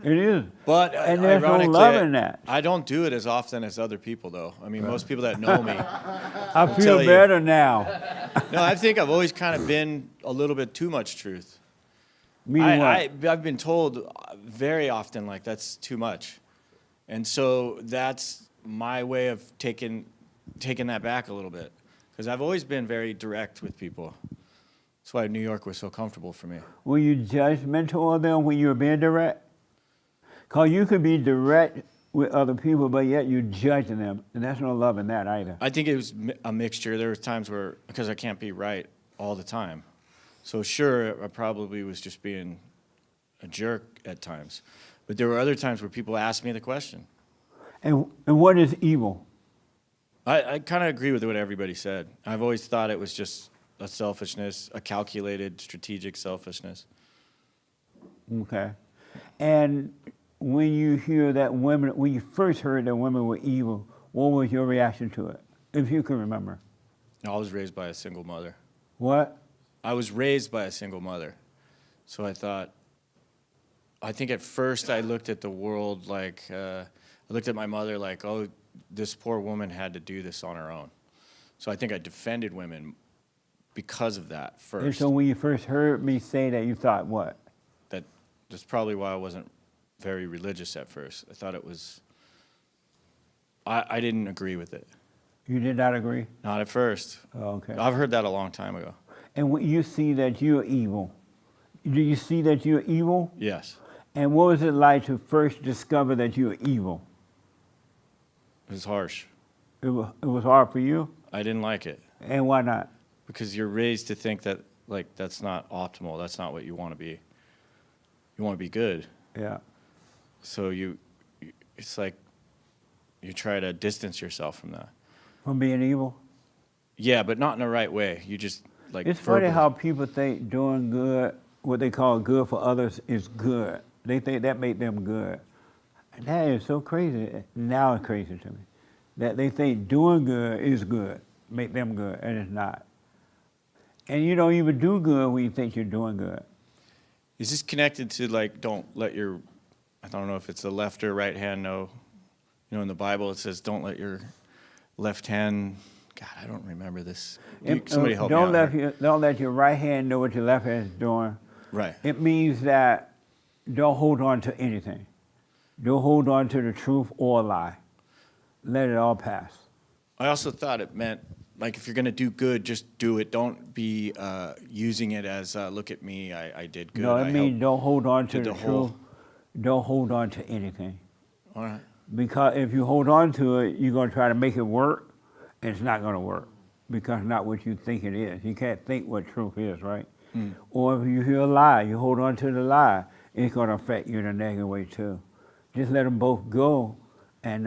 It is. But and there's no love in that. I don't do it as often as other people, though. I mean, most people that know me. I feel better now. No, I think I've always kind of been a little bit too much truth. Meaning what? I've been told very often, like, that's too much. And so that's my way of taking that back a little bit. Because I've always been very direct with people. That's why New York was so comfortable for me. Were you judgmental of them when you were being direct? Because you could be direct with other people, but yet you're judging them. And that's no love in that either. I think it was a mixture. There were times where, because I can't be right all the time. So sure, I probably was just being a jerk at times. But there were other times where people asked me the question. And what is evil? I kind of agree with what everybody said. I've always thought it was just a selfishness, a calculated, strategic selfishness. Okay. And when you hear that women, when you first heard that women were evil, what was your reaction to it, if you can remember? I was raised by a single mother. What? I was raised by a single mother. So I think at first I looked at the world like, I looked at my mother like, oh, this poor woman had to do this on her own. So I think I defended women because of that first. And so when you first heard me say that, you thought what? That's probably why I wasn't very religious at first. I thought it was, I didn't agree with it. You did not agree? Not at first. Oh, okay. I've heard that a long time ago. And when you see that you're evil, do you see that you're evil? Yes. And what was it like to first discover that you were evil? It was harsh. It was hard for you? I didn't like it. And why not? Because you're raised to think that, like, that's not optimal. That's not what you want to be. You want to be good. Yeah. So it's like you try to distance yourself from that. From being evil? Yeah, but not in the right way. You just, like, It's funny how people think doing good, what they call good for others, is good. They think that makes them good. And that is so crazy. Now it's crazy to me. That they think doing good is good, make them good, and it's not. And you don't even do good when you think you're doing good. Is this connected to, like, don't let your, I don't know if it's the left or right hand know. You know, in the Bible it says don't let your left hand, God, I don't remember this. Somebody help me out here. Don't let your right hand know what your left hand is doing. Right. It means that don't hold on to anything. Don't hold on to the truth or a lie. Let it all pass. I also thought it meant, like, if you're going to do good, just do it. Don't be using it as, look at me, I did good. No, it means don't hold on to did the the truth. whole- Don't hold on to anything. All right. Because if you hold on to it, you're going to try to make it work, and it's not going to work because it's not what you think it is. You can't think what truth is, right? Mm. Or if you hear a lie, you hold on to the lie, it's going to affect you in a negative way too. Just let them both go and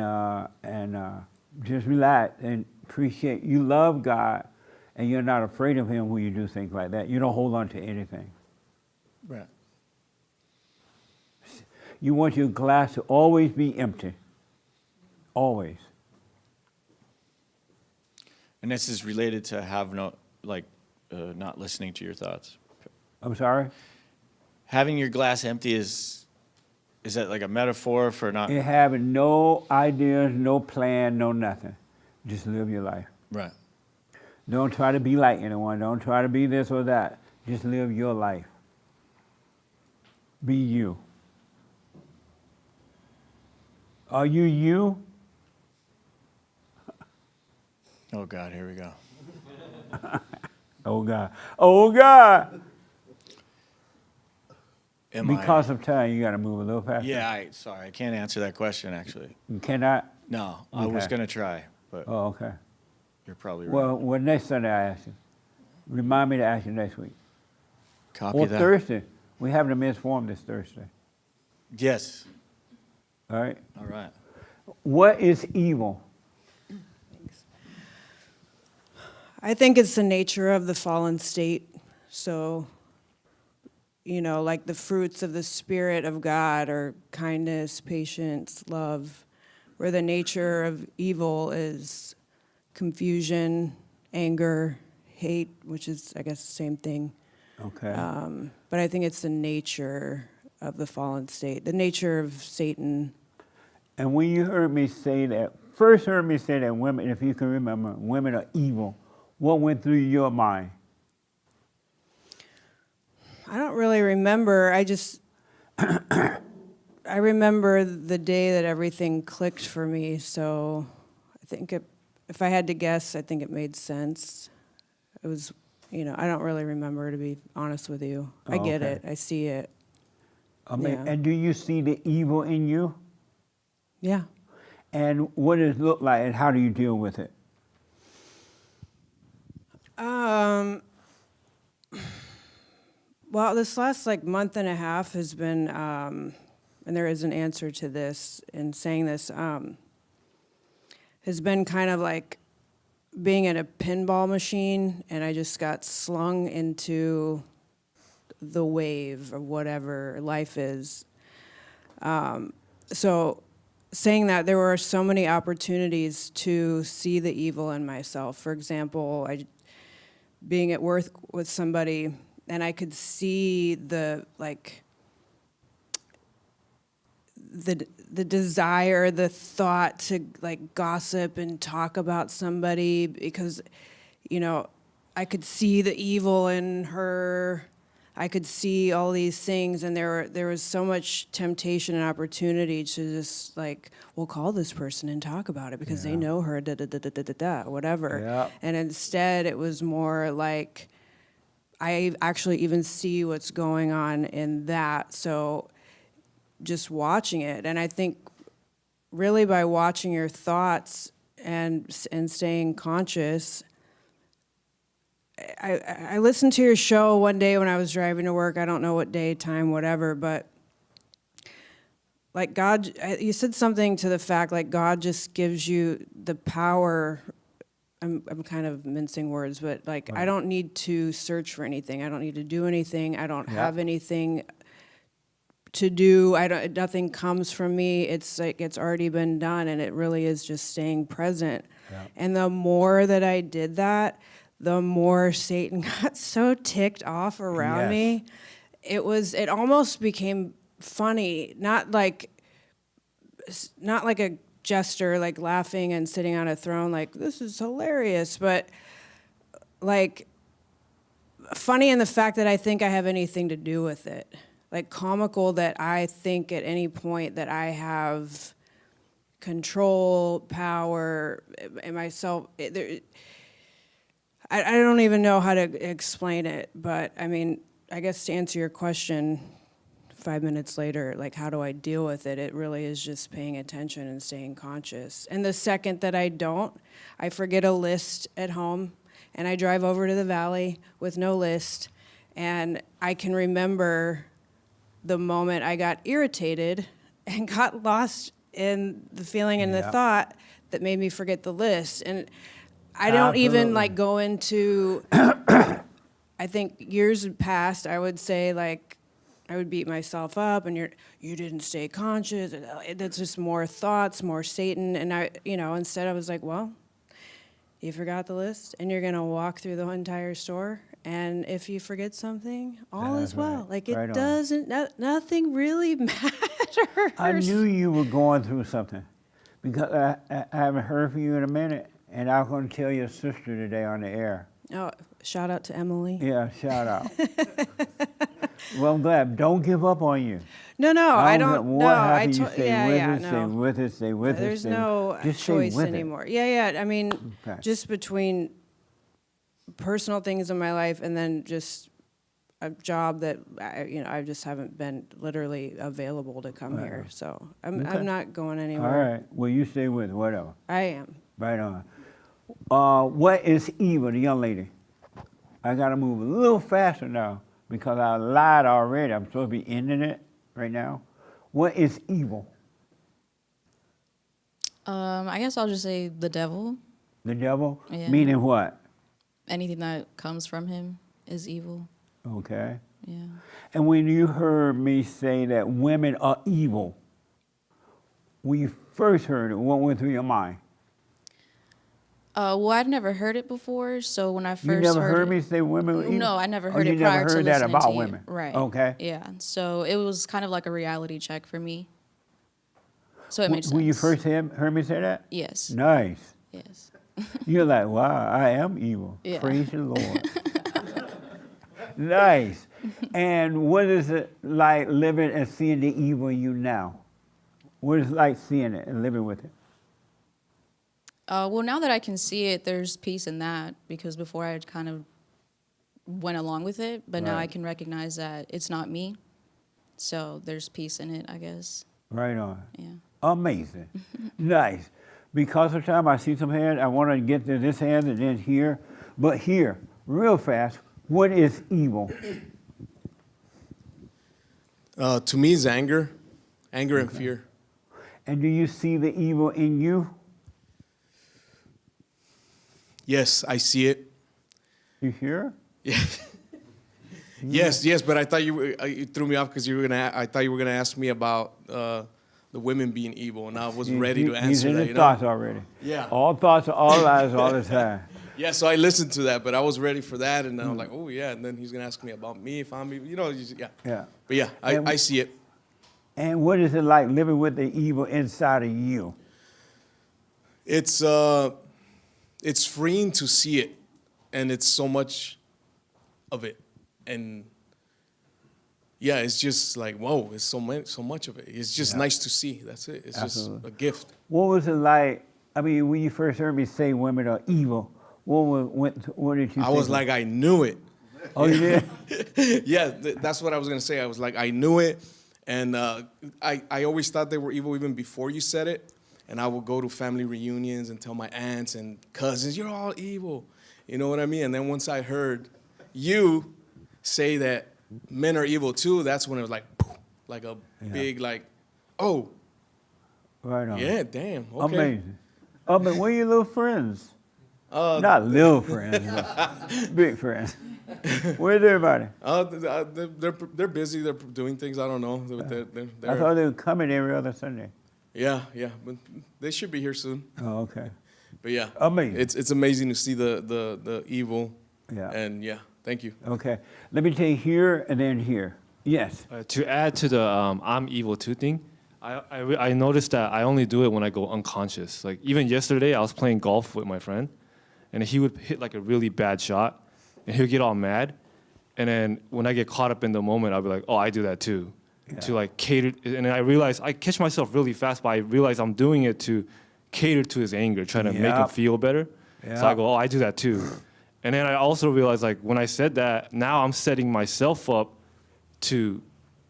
just relax and appreciate. You love God, and you're not afraid of Him when you do things like that. You don't hold on to anything. Right. You want your glass to always be empty. Always. And this is related to have no, like, not listening to your thoughts. I'm sorry? Having your glass empty is that like a metaphor for not? And having no ideas, no plan, no nothing. Just live your life. Right. Don't try to be like anyone. Don't try to be this or that. Just live your life. Be you. Are you you? Oh, God, here we go. Oh, God. Oh, God. Am because of time, you got to move a little faster. Yeah, sorry, I can't answer that question, actually. You cannot? No, I was Okay. going to try, but Oh, okay. you're probably right. Well, next Sunday I ask you. Remind me to ask you next week. Copy or that. Thursday. We have the men's forum this Thursday. Yes. All right? All right. What is evil? I think it's the nature of the fallen state. So, you know, like the fruits of the Spirit of God are kindness, patience, love, where the nature of evil is confusion, anger, hate, which is, I guess, the same thing. Okay. But I think it's the nature of the fallen state, the nature of Satan. And when you heard me say that, first heard me say that women, if you can remember, women are evil, what went through your mind? I don't really remember. I just, I remember the day that everything clicked for me. So I think if I had to guess, I think it made sense. It was, you know, I don't really remember, to be honest with you. I get okay. it. I see it. I mean, Yeah. and do you see the evil in you? Yeah. And what does it look like, and how do you deal with it? Well, this last like month and a half has been, and there is an answer to this in saying this, has been kind of like being in a pinball machine, and I just got slung into the wave of whatever life is. So saying that, there were so many opportunities to see the evil in myself. For example, being at work with somebody, and I could see the desire, the thought to like gossip and talk about somebody because, you know, I could see the evil in her. I could see all these things, and there was so much temptation and opportunity to just like, we'll call this person and talk about it because they know her, whatever. Yeah. And instead, it was more like, I actually even see what's going on in that. So just watching it, and I think really by watching your thoughts and staying conscious. I listened to your show one day when I was driving to work. I don't know what day, time, whatever, but like God, you said something to the fact like God just gives you the power. I'm kind of mincing words, but like I don't need to search for anything. I don't need to do anything. I don't have anything to do. Nothing comes from me. It's like it's already been done, and it really is just staying present. Yeah. And the more that I did that, the more Satan got so ticked off around me. It almost became funny, not like a jester, like laughing and sitting on a throne, like this is hilarious, but like funny in the fact that I think I have anything to do with it. Like comical that I think at any point that I have control, power, and myself. I don't even know how to explain it, but I mean, I guess to answer your question 5 minutes later, like how do I deal with it? It really is just paying attention and staying conscious. And the second that I don't, I forget a list at home and I drive over to the valley with no list, and I can remember the moment I got irritated and got lost in the feeling and the thought that made me forget the list. And I don't even like go into, I think years past, I would say like, I would beat myself up and you didn't stay conscious. That's just more thoughts, more Satan. And instead I was like, well, you forgot the list and you're gonna walk through the entire store. And if you forget something, all is well. Right. Like it doesn't, nothing really matters. I knew you were going through something because I haven't heard from you in a minute. And I'm going to tell your sister today on the air. Oh, shout out to Emily. Yeah, shout out. Well, I'm glad. Don't give up on you. No, I don't. What happened? You stay with it, stay with it. There's no choice anymore. Yeah. I mean, just between personal things in my life and then just a job that I just haven't been literally available to come here. So I'm not going anywhere. All right. Well, you stay with it, whatever. I am. Right on. What is evil, the young lady? I got to move a little faster now because I lied already. I'm supposed to be ending it right now. What is evil? I guess I'll just say the devil. The devil? Yeah. Meaning what? Anything that comes from him is evil. Okay. Yeah. And when you heard me say that women are evil, when you first heard it, what went through your mind? Well, I'd never heard it before, so when I first You never heard me say women were evil? No, I never heard it prior to listening to you. You never heard that about women? Right. Okay. Yeah, so it was kind of like a reality check for me. So it made sense. When you first heard me say that? Yes. Nice. Yes. You're like, wow, I am evil. Yeah. Praise the Lord. Nice. And what is it like living and seeing the evil in you now? What is it like seeing it and living with it? Well, now that I can see it, there's peace in that, because before I kind of went along with it, but now I can recognize that it's not me. So there's peace in it, I guess. Right on. Yeah. Amazing. Nice. Because of time, I see some hands. I want to get to this hand and then here. But here, real fast, what is evil? To me, it's anger and fear. And do you see the evil in you? Yes, I see it. You hear? Yeah. Yes, but I thought you threw me off because I thought you were gonna ask me about the women being evil, and I was ready to answer He's in that. his thoughts already. Yeah. All thoughts are all lies all the time. Yeah, so I listened to that, but I was ready for that, and I was like, oh yeah, and then he's gonna ask me about me if I'm, yeah. Yeah. But yeah, I see it. And what is it like living with the evil inside of you? It's freeing to see it, and it's so much of it, and yeah, it's just like whoa, it's so much of it. It's just nice to see. That's it. It's Absolutely. just a gift. What was it like? I mean, when you first heard me say women are evil, what did you think? I was like, I knew it. Oh, you did? Yeah, that's what I was gonna say. I was like, I knew it, and I always thought they were evil even before you said it. And I would go to family reunions and tell my aunts and cousins, you're all evil. You know what I mean? And then once I heard you say that men are evil too, that's when it was like, poof, like a big like, oh. Right on. Yeah, damn, okay. Amazing. Oh, but where are your little friends? Not little friends, but big friends. Where's everybody? They're busy. They're doing things. I don't know. I thought they were coming every other Sunday. Yeah, but they should be here soon. Oh, okay. But yeah, amazing. It's amazing to see the evil. Yeah. And yeah, thank you. Okay, let me take here and then here. Yes. To add to the I'm evil too thing, I noticed that I only do it when I go unconscious. Like even yesterday, I was playing golf with my friend, and he would hit like a really bad shot, and he would get all mad, and then when I get caught up in the moment, I'll be like, oh, I do that too. Yeah. To like cater, and then I realize I catch myself really fast, but I realize I'm doing it to cater to his anger, trying to make him feel better. So I go, oh, I do that too. And then I also realize like when I said that, now I'm setting myself up to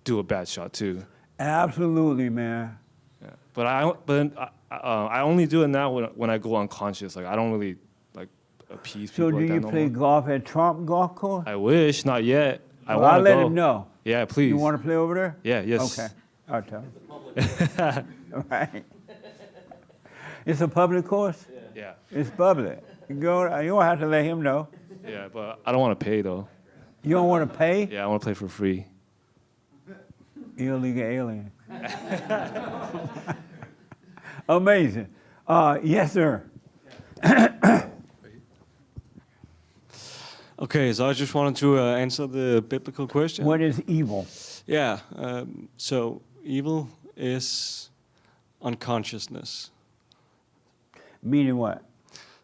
do a bad shot too. Absolutely, man. Yeah. But I only do it now when I go unconscious. Like I don't really like appease people. So do like you that play golf at Trump Golf Course? I wish, not yet. Well, I'll let him know. Yeah, please. You want to play over there? Yeah, yes. Okay, I'll tell him. All right. It's a public course? Yeah. It's public. You don't have to let him know. Yeah, but I don't want to pay though. You don't want to pay? Yeah, I want to play for free. Illegal alien. Amazing. Yes, sir. Okay, so I just wanted to answer the biblical question. What is evil? Yeah, so evil is unconsciousness. Meaning what?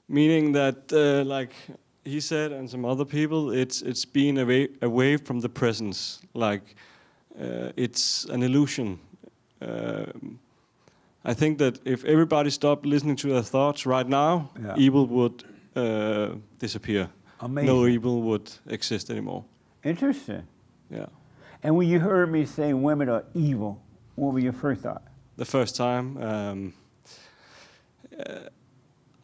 Meaning that, like he said and some other people, it's being away from the presence. Like it's an illusion. I think that if everybody stopped listening to their thoughts right now, evil would disappear. Amazing. No evil would exist anymore. Interesting. Yeah. And when you heard me say women are evil, what were your first thought? The first time,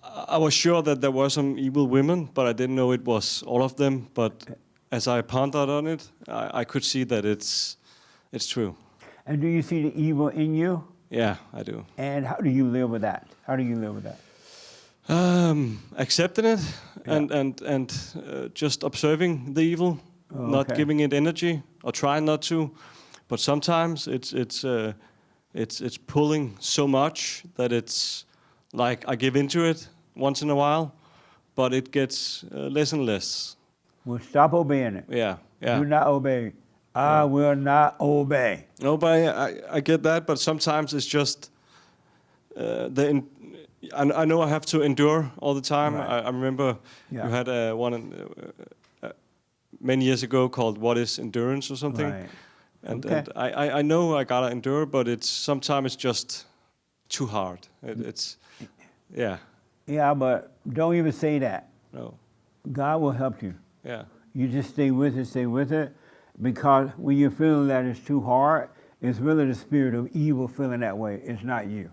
I was sure that there were some evil women, but I didn't know it was all of them. But as I pondered on it, I could see that it's true. And do you see the evil in you? Yeah, I do. And how do you live with that? How do you live with that? Accepting it and just observing the evil, not giving it energy or trying not to. But sometimes it's pulling so much that it's like I give into it once in a while, but it gets less and less. Well, stop obeying it. Yeah. Do not obey. I will not obey. No, but I get that, but sometimes it's just I know I have to endure all the time. Right. I remember you had one many years ago called "What is Endurance" or something, Right. and I know I gotta endure, but sometimes it's just too hard. It's Yeah, but don't even say that. No. God will help you. Yeah. You just stay with it, because when you're feeling that it's too hard, it's really the spirit of evil feeling that way. It's not you.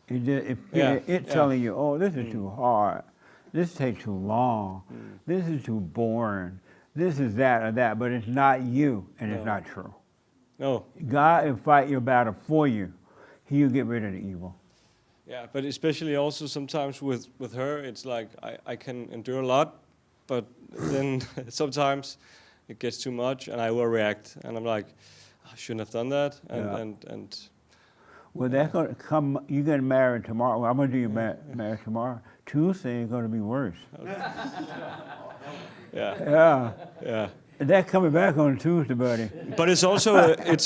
It's telling you, oh, this is too hard. This takes too long. This is too boring. This is that or that, but it's not you, and it's not true. No. God will fight your battle for you. He'll get rid of the evil. Yeah, but especially also sometimes with her, it's like I can endure a lot, but then sometimes it gets too much and I will react, and I'm like, I shouldn't have done that, and Well, that's going to come. You get married tomorrow. Well, I'm going to do your marriage tomorrow. Tuesday is going to be worse. Yeah. Yeah. That's coming back on Tuesday, buddy. But it's also a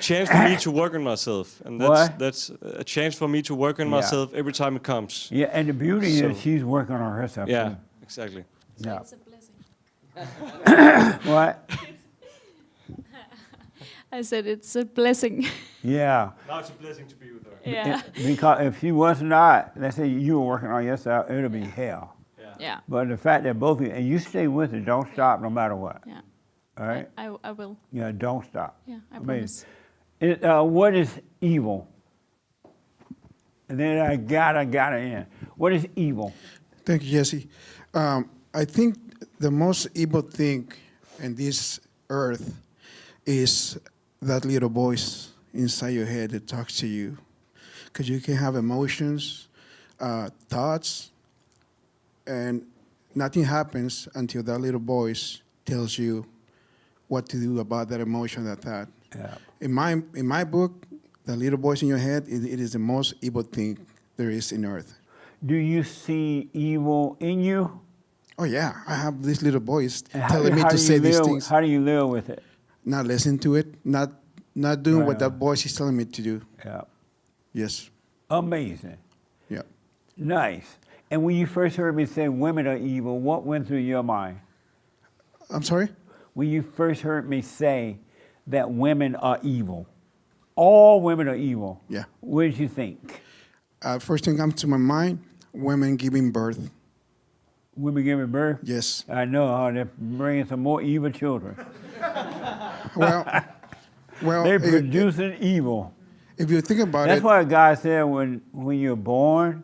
chance for me to work on myself, and that's a chance for me to work on myself every time it comes. Yeah, and the beauty is she's working on herself. Yeah, too. exactly. Yeah. It's a blessing. What? I said it's a blessing. Yeah. Now it's a blessing to be with her. Yeah. Because if she was not, let's say you were working on yourself, it'll be hell. Yeah. But the fact that both of you, and you stay with it, don't stop no matter what. Yeah. All right? I will. Yeah, don't stop. Yeah, I Amazing. promise. What is evil? And then I gotta end. What is evil? Thank you, Jesse. I think the most evil thing in this earth is that little voice inside your head that talks to you. Because you can have emotions, thoughts, and nothing happens until that little voice tells you what to do about that emotion, that thought. Yeah. In my book, the little voice in your head, it is the most evil thing there is in earth. Do you see evil in you? Oh yeah, I have this little voice telling me to say these things. How do you live with it? Not listening to it, not doing what that voice is telling me to do. Yeah. Yes. Amazing. Yeah. Nice. And when you first heard me say women are evil, what went through your mind? I'm sorry? When you first heard me say that women are evil, all women are evil. Yeah. What did you think? First thing comes to my mind, women giving birth. Women giving birth? Yes. I know, they're bringing some more evil children. Well, they're producing evil. If you think about That's it. why God said when you're born,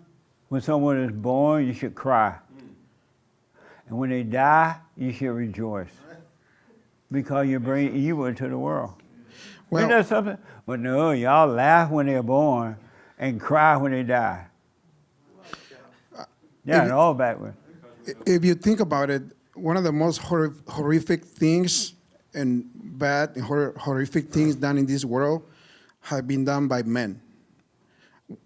when someone is born, you should cry. And when they die, you should rejoice. Because you bring evil into the world. Well, isn't that something? But no, y'all laugh when they're born and cry when they die. Yeah, and all backwards. If you think about it, one of the most horrific things and bad and horrific things done in this world have been done by men.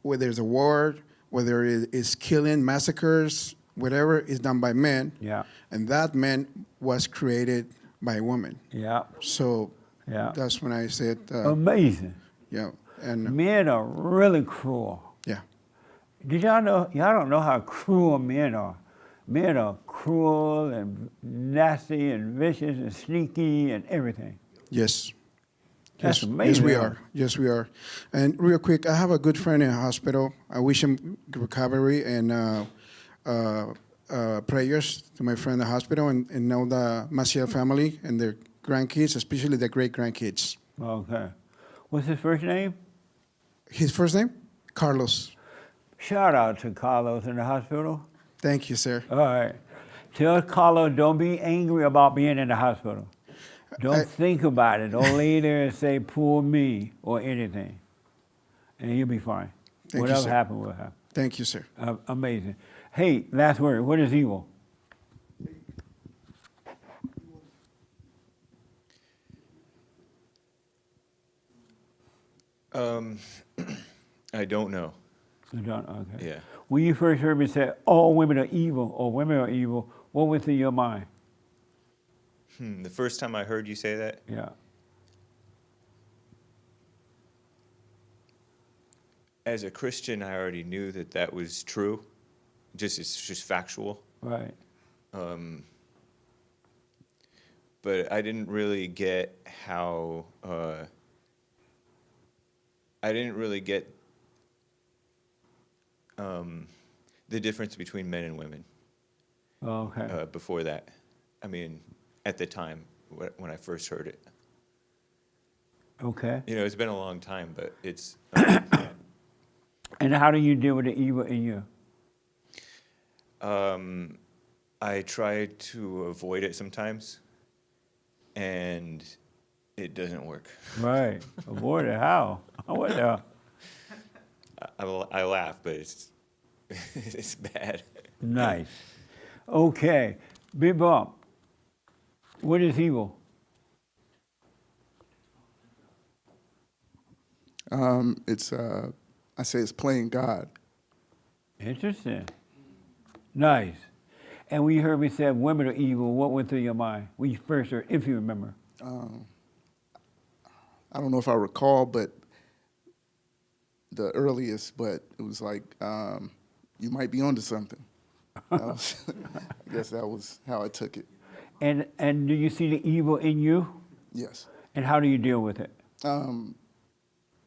Whether it's a war, whether it's killing, massacres, whatever is done by men. Yeah. And that man was created by women. Yeah. So yeah. That's when I said. Amazing. Yeah. And men are really cruel. Yeah. Did y'all know? Y'all don't know how cruel men are. Men are cruel and nasty and vicious and sneaky and everything. Yes. That's yes, amazing. Yes, we are. Yes, we are. And real quick, I have a good friend in the hospital. I wish him recovery and prayers to my friend in the hospital and know the Maciel family and their grandkids, especially the great-grandkids. Okay. What's his first name? His first name? Carlos. Shout out to Carlos in the hospital. Thank you, sir. All right. Tell Carlos, don't be angry about being in the hospital. Don't think about it. Don't lay there and say, poor me, or anything. And you'll be fine. Whatever happened will happen. Thank you, sir. Amazing. Hey, last word. What is evil? I don't know. You don't? Okay. Yeah. When you first heard me say, all women are evil, or women are evil, what went through your mind? The first time I heard you say that? Yeah. As a Christian, I already knew that that was true. It's just factual. Right. But I didn't really get how, I didn't really get the difference between men and women. Oh, okay. Before that. I mean, at the time when I first heard it. Okay. You know, it's been a long time, but it's... And how do you deal with the evil in you? I try to avoid it sometimes. And It doesn't work. Right. Avoid it. How? What the? I laugh, but it's it's bad. Nice. Okay. Big Bob, what is evil? I say it's playing God. Interesting. Nice. And when you heard me say women are evil, what went through your mind when you first heard, if you remember? I don't know if I recall, but the earliest, but it was like, you might be onto something. I guess that was how I took it. And do you see the evil in you? Yes. And how do you deal with it?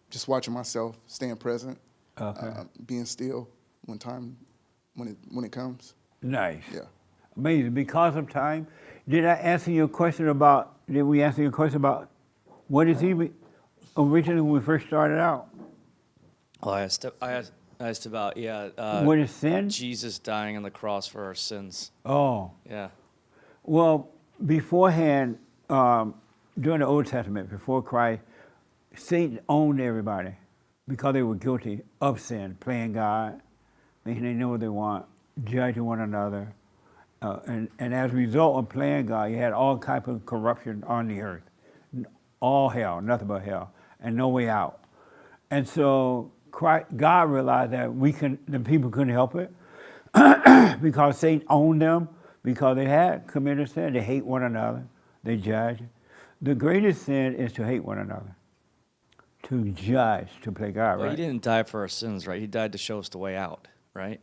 Just watching myself, staying present, being still when it comes. Nice. Yeah. Amazing. Because of time, did we answer your question about what is evil originally when we first started out? Oh, I asked about, what is sin? Jesus dying on the cross for our sins. Oh. Yeah. Well, beforehand, during the Old Testament, before Christ, Satan owned everybody because they were guilty of sin, playing God, making they know what they want, judging one another. And as a result of playing God, you had all kinds of corruption on the earth. All hell, nothing but hell, and no way out. And so God realized that the people couldn't help it because Satan owned them, because they had committed sin. They hate one another, they judge. The greatest sin is to hate one another, to judge, to play God, Well, right? he didn't die for our sins, right? He died to show us the way out, right?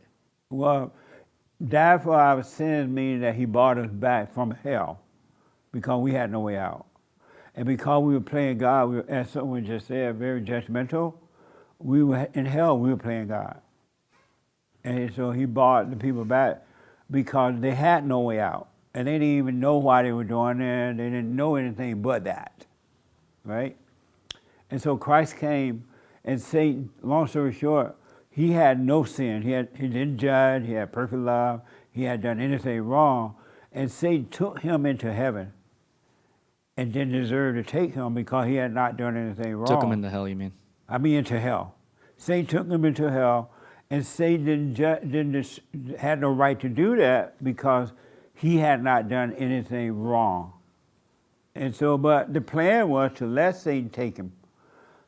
Well, died for our sins meaning that he brought us back from hell because we had no way out. And because we were playing God, as someone just said, very judgmental, we were in hell, we were playing God. And so he brought the people back because they had no way out. And they didn't even know why they were doing it. They didn't know anything but that, right? And so Christ came, and Satan, long story short, he had no sin. He didn't judge. He had perfect love. He had done anything wrong. And Satan took him into heaven and didn't deserve to take him because he had not done anything wrong. Took him into hell, you mean? I mean into hell. Satan took him into hell, and Satan had no right to do that because he had not done anything wrong. And so, but the plan was to let Satan take him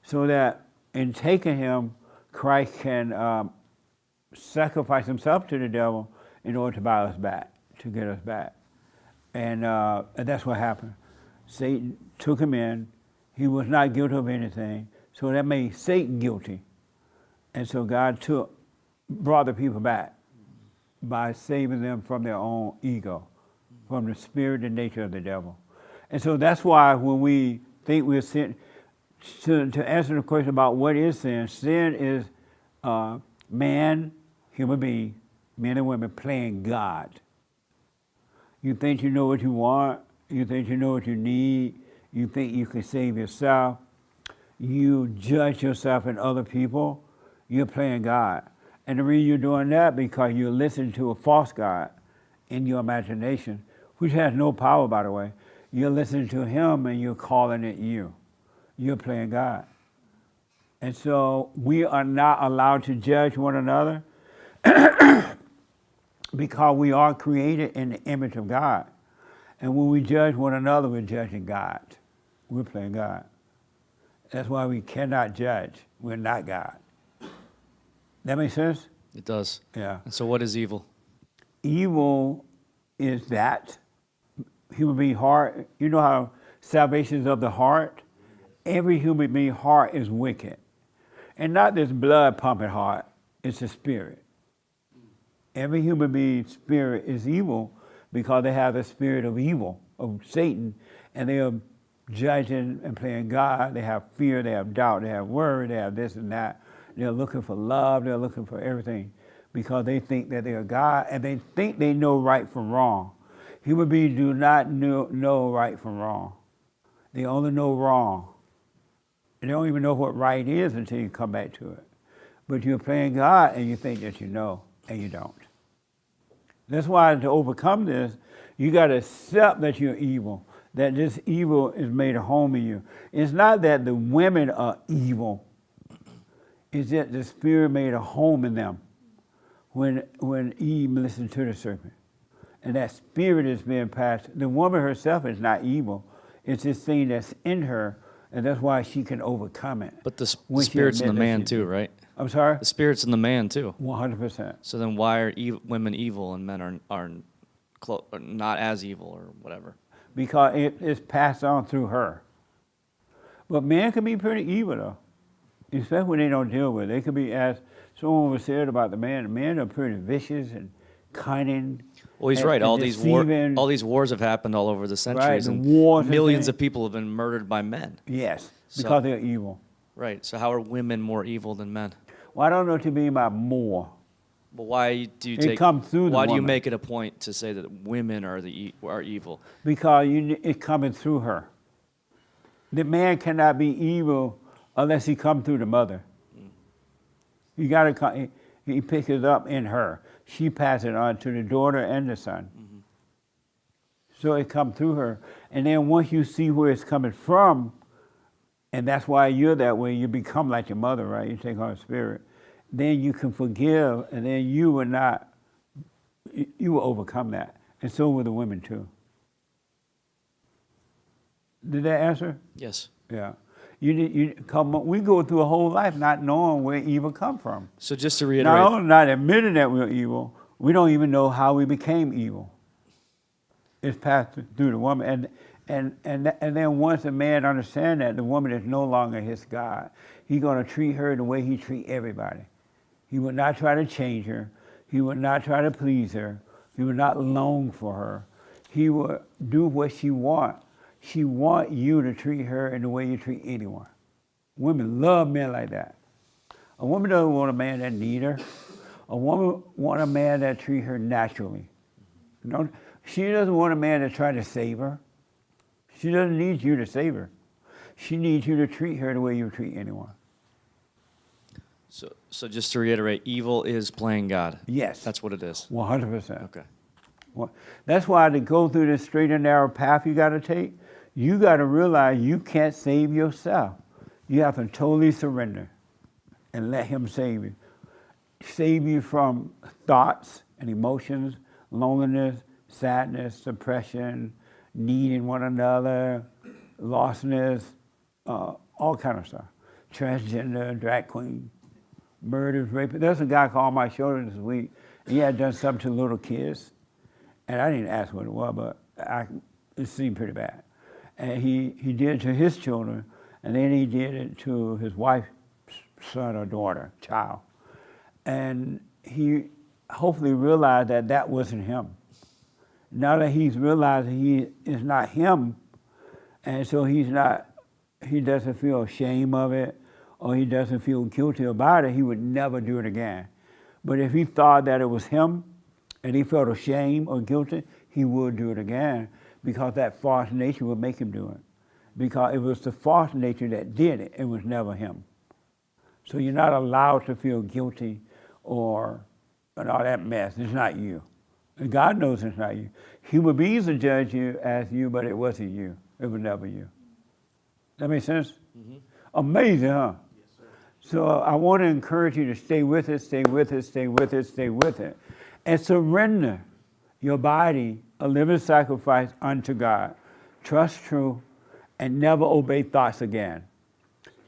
so that in taking him, Christ can sacrifice himself to the devil in order to buy us back, to get us back. And that's what happened. Satan took him in. He was not guilty of anything, so that made Satan guilty. And so God brought the people back by saving them from their own ego, from the spirit and nature of the devil. And so that's why when we think we're sin, to answer the question about what is sin is man, human being, men and women playing God. You think you know what you want, you think you know what you need, you think you can save yourself, you judge yourself and other people, you're playing God. And the reason you're doing that because you're listening to a false God in your imagination, which has no power, by the way. You're listening to him and you're calling it you. You're playing God. And so we are not allowed to judge one another because we are created in the image of God. And when we judge one another, we're judging God. We're playing God. That's why we cannot judge. We're not God. That make sense? It does. Yeah. And so what is evil? Evil is that human being heart. You know how salvation is of the heart? Every human being heart is wicked. And not this blood pumping heart, it's a spirit. Every human being's spirit is evil because they have the spirit of evil, of Satan, and they are judging and playing God. They have fear, they have doubt, they have worry, they have this and that. They're looking for love, they're looking for everything because they think that they are God and they think they know right from wrong. Human beings do not know right from wrong. They only know wrong. They don't even know what right is until you come back to it. But you're playing God and you think that you know, and you don't. That's why to overcome this, you got to accept that you're evil. that this evil is made a home in you. It's not that the women are evil. It's that the spirit made a home in them when Eve listened to the serpent. And that spirit is being passed. The woman herself is not evil. It's this thing that's in her, and that's why she can overcome it. But the spirit's in the man too, right? I'm sorry? The spirit's in the man too. 100%. So then why are women evil and men are not as evil or whatever? Because it's passed on through her. But men can be pretty evil though, especially when they don't deal with it. They could be, as someone was said about the men are pretty vicious and cunning. Well, he's right. All these wars have happened all over the centuries, Right, and wars and millions things. of people have been murdered by men. Yes, because they're evil. Right. So how are women more evil than men? Well, I don't know what you mean by more. But why do you It comes through the why do you woman. make it a point to say that women are are evil? Because it's coming through her. The man cannot be evil unless he come through the mother. You got to come. He picks it up in her. She passes it on to the daughter and the son. So it comes through her. And then once you see where it's coming from, and that's why you're that way, you become like your mother, right? You take on a spirit. Then you can forgive, and then you will overcome that. And so will the women too. Did that answer? Yes. Yeah. We go through a whole life not knowing where evil come from. So just to reiterate, Not only not admitting that we're evil, we don't even know how we became evil. It's passed through the woman, and then once a man understands that, the woman is no longer his God. He's going to treat her the way he treats everybody. He would not try to change her. He would not try to please her. He would not long for her. He would do what she wants. She wants you to treat her in the way you treat anyone. Women love men like that. A woman doesn't want a man that needs her. A woman wants a man that treats her naturally. She doesn't want a man that tries to save her. She doesn't need you to save her. She needs you to treat her the way you treat anyone. So just to reiterate, evil is playing God. Yes. That's what it is. 100%. Okay. Well, that's why to go through this straight and narrow path you got to take, you got to realize you can't save yourself. You have to totally surrender and let him save you. Save you from thoughts and emotions, loneliness, sadness, depression, needing one another, lostness, all kind of stuff. Transgender, drag queen, murders, rape. There's a guy called my shoulder this week. He had done something to little kids, and I didn't ask what it was, but it seemed pretty bad. And he did it to his children, and then he did it to his wife's son or daughter, child. And he hopefully realized that that wasn't him. Now that he's realized he is not him, and so he doesn't feel ashamed of it, or he doesn't feel guilty about it, he would never do it again. But if he thought that it was him, and he felt ashamed or guilty, he would do it again, because that false nature would make him do it. Because it was the false nature that did it, it was never him. So you're not allowed to feel guilty or and all that mess. It's not you. And God knows it's not you. Human beings will judge you as you, but it wasn't you. It was never you. That make sense? Mm-hmm. Amazing, huh? Yes, sir. So I want to encourage you to stay with it, stay with it, stay with it, stay with it. And surrender your body a living sacrifice unto God. Trust truth and never obey thoughts again.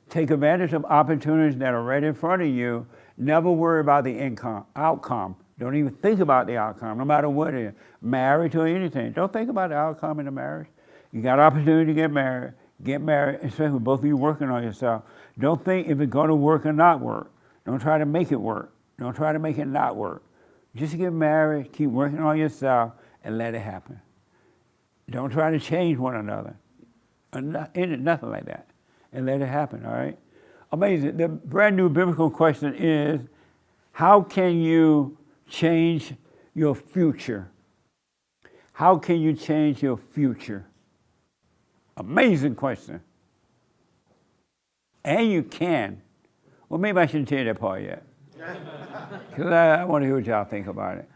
Take advantage of opportunities that are right in front of you. Never worry about the outcome. Don't even think about the outcome, no matter what it is. Marriage or anything. Don't think about the outcome in the marriage. You got opportunity to get married, especially with both of you working on yourself. Don't think if it's going to work or not work. Don't try to make it work. Don't try to make it not work. Just get married, keep working on yourself, and let it happen. Don't try to change one another. Nothing like that. And let it happen, all right? Amazing. The brand new biblical question is, how can you change your future? How can you change your future? Amazing question. And you can. Well, maybe I shouldn't tell you that part yet. Because I want to hear what y'all think about it.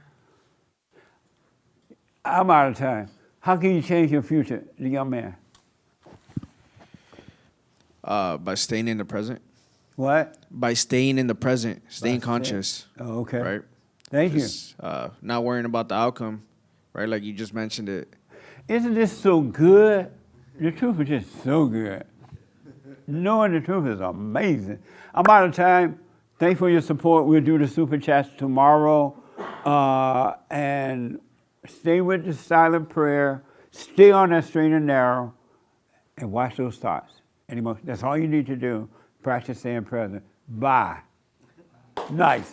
I'm out of time. How can you change your future, the young man? By staying in the present. What? By staying in the present, staying conscious. Oh, okay. Right? Thank you. Not worrying about the outcome, right? Like you just mentioned it. Isn't this so good? The truth is just so good. Knowing the truth is amazing. I'm out of time. Thanks for your support. We'll do the super chats tomorrow. And stay with the silent prayer. Stay on that straight and narrow. And watch those thoughts. That's all you need to do. Practice staying present. Bye. Nice.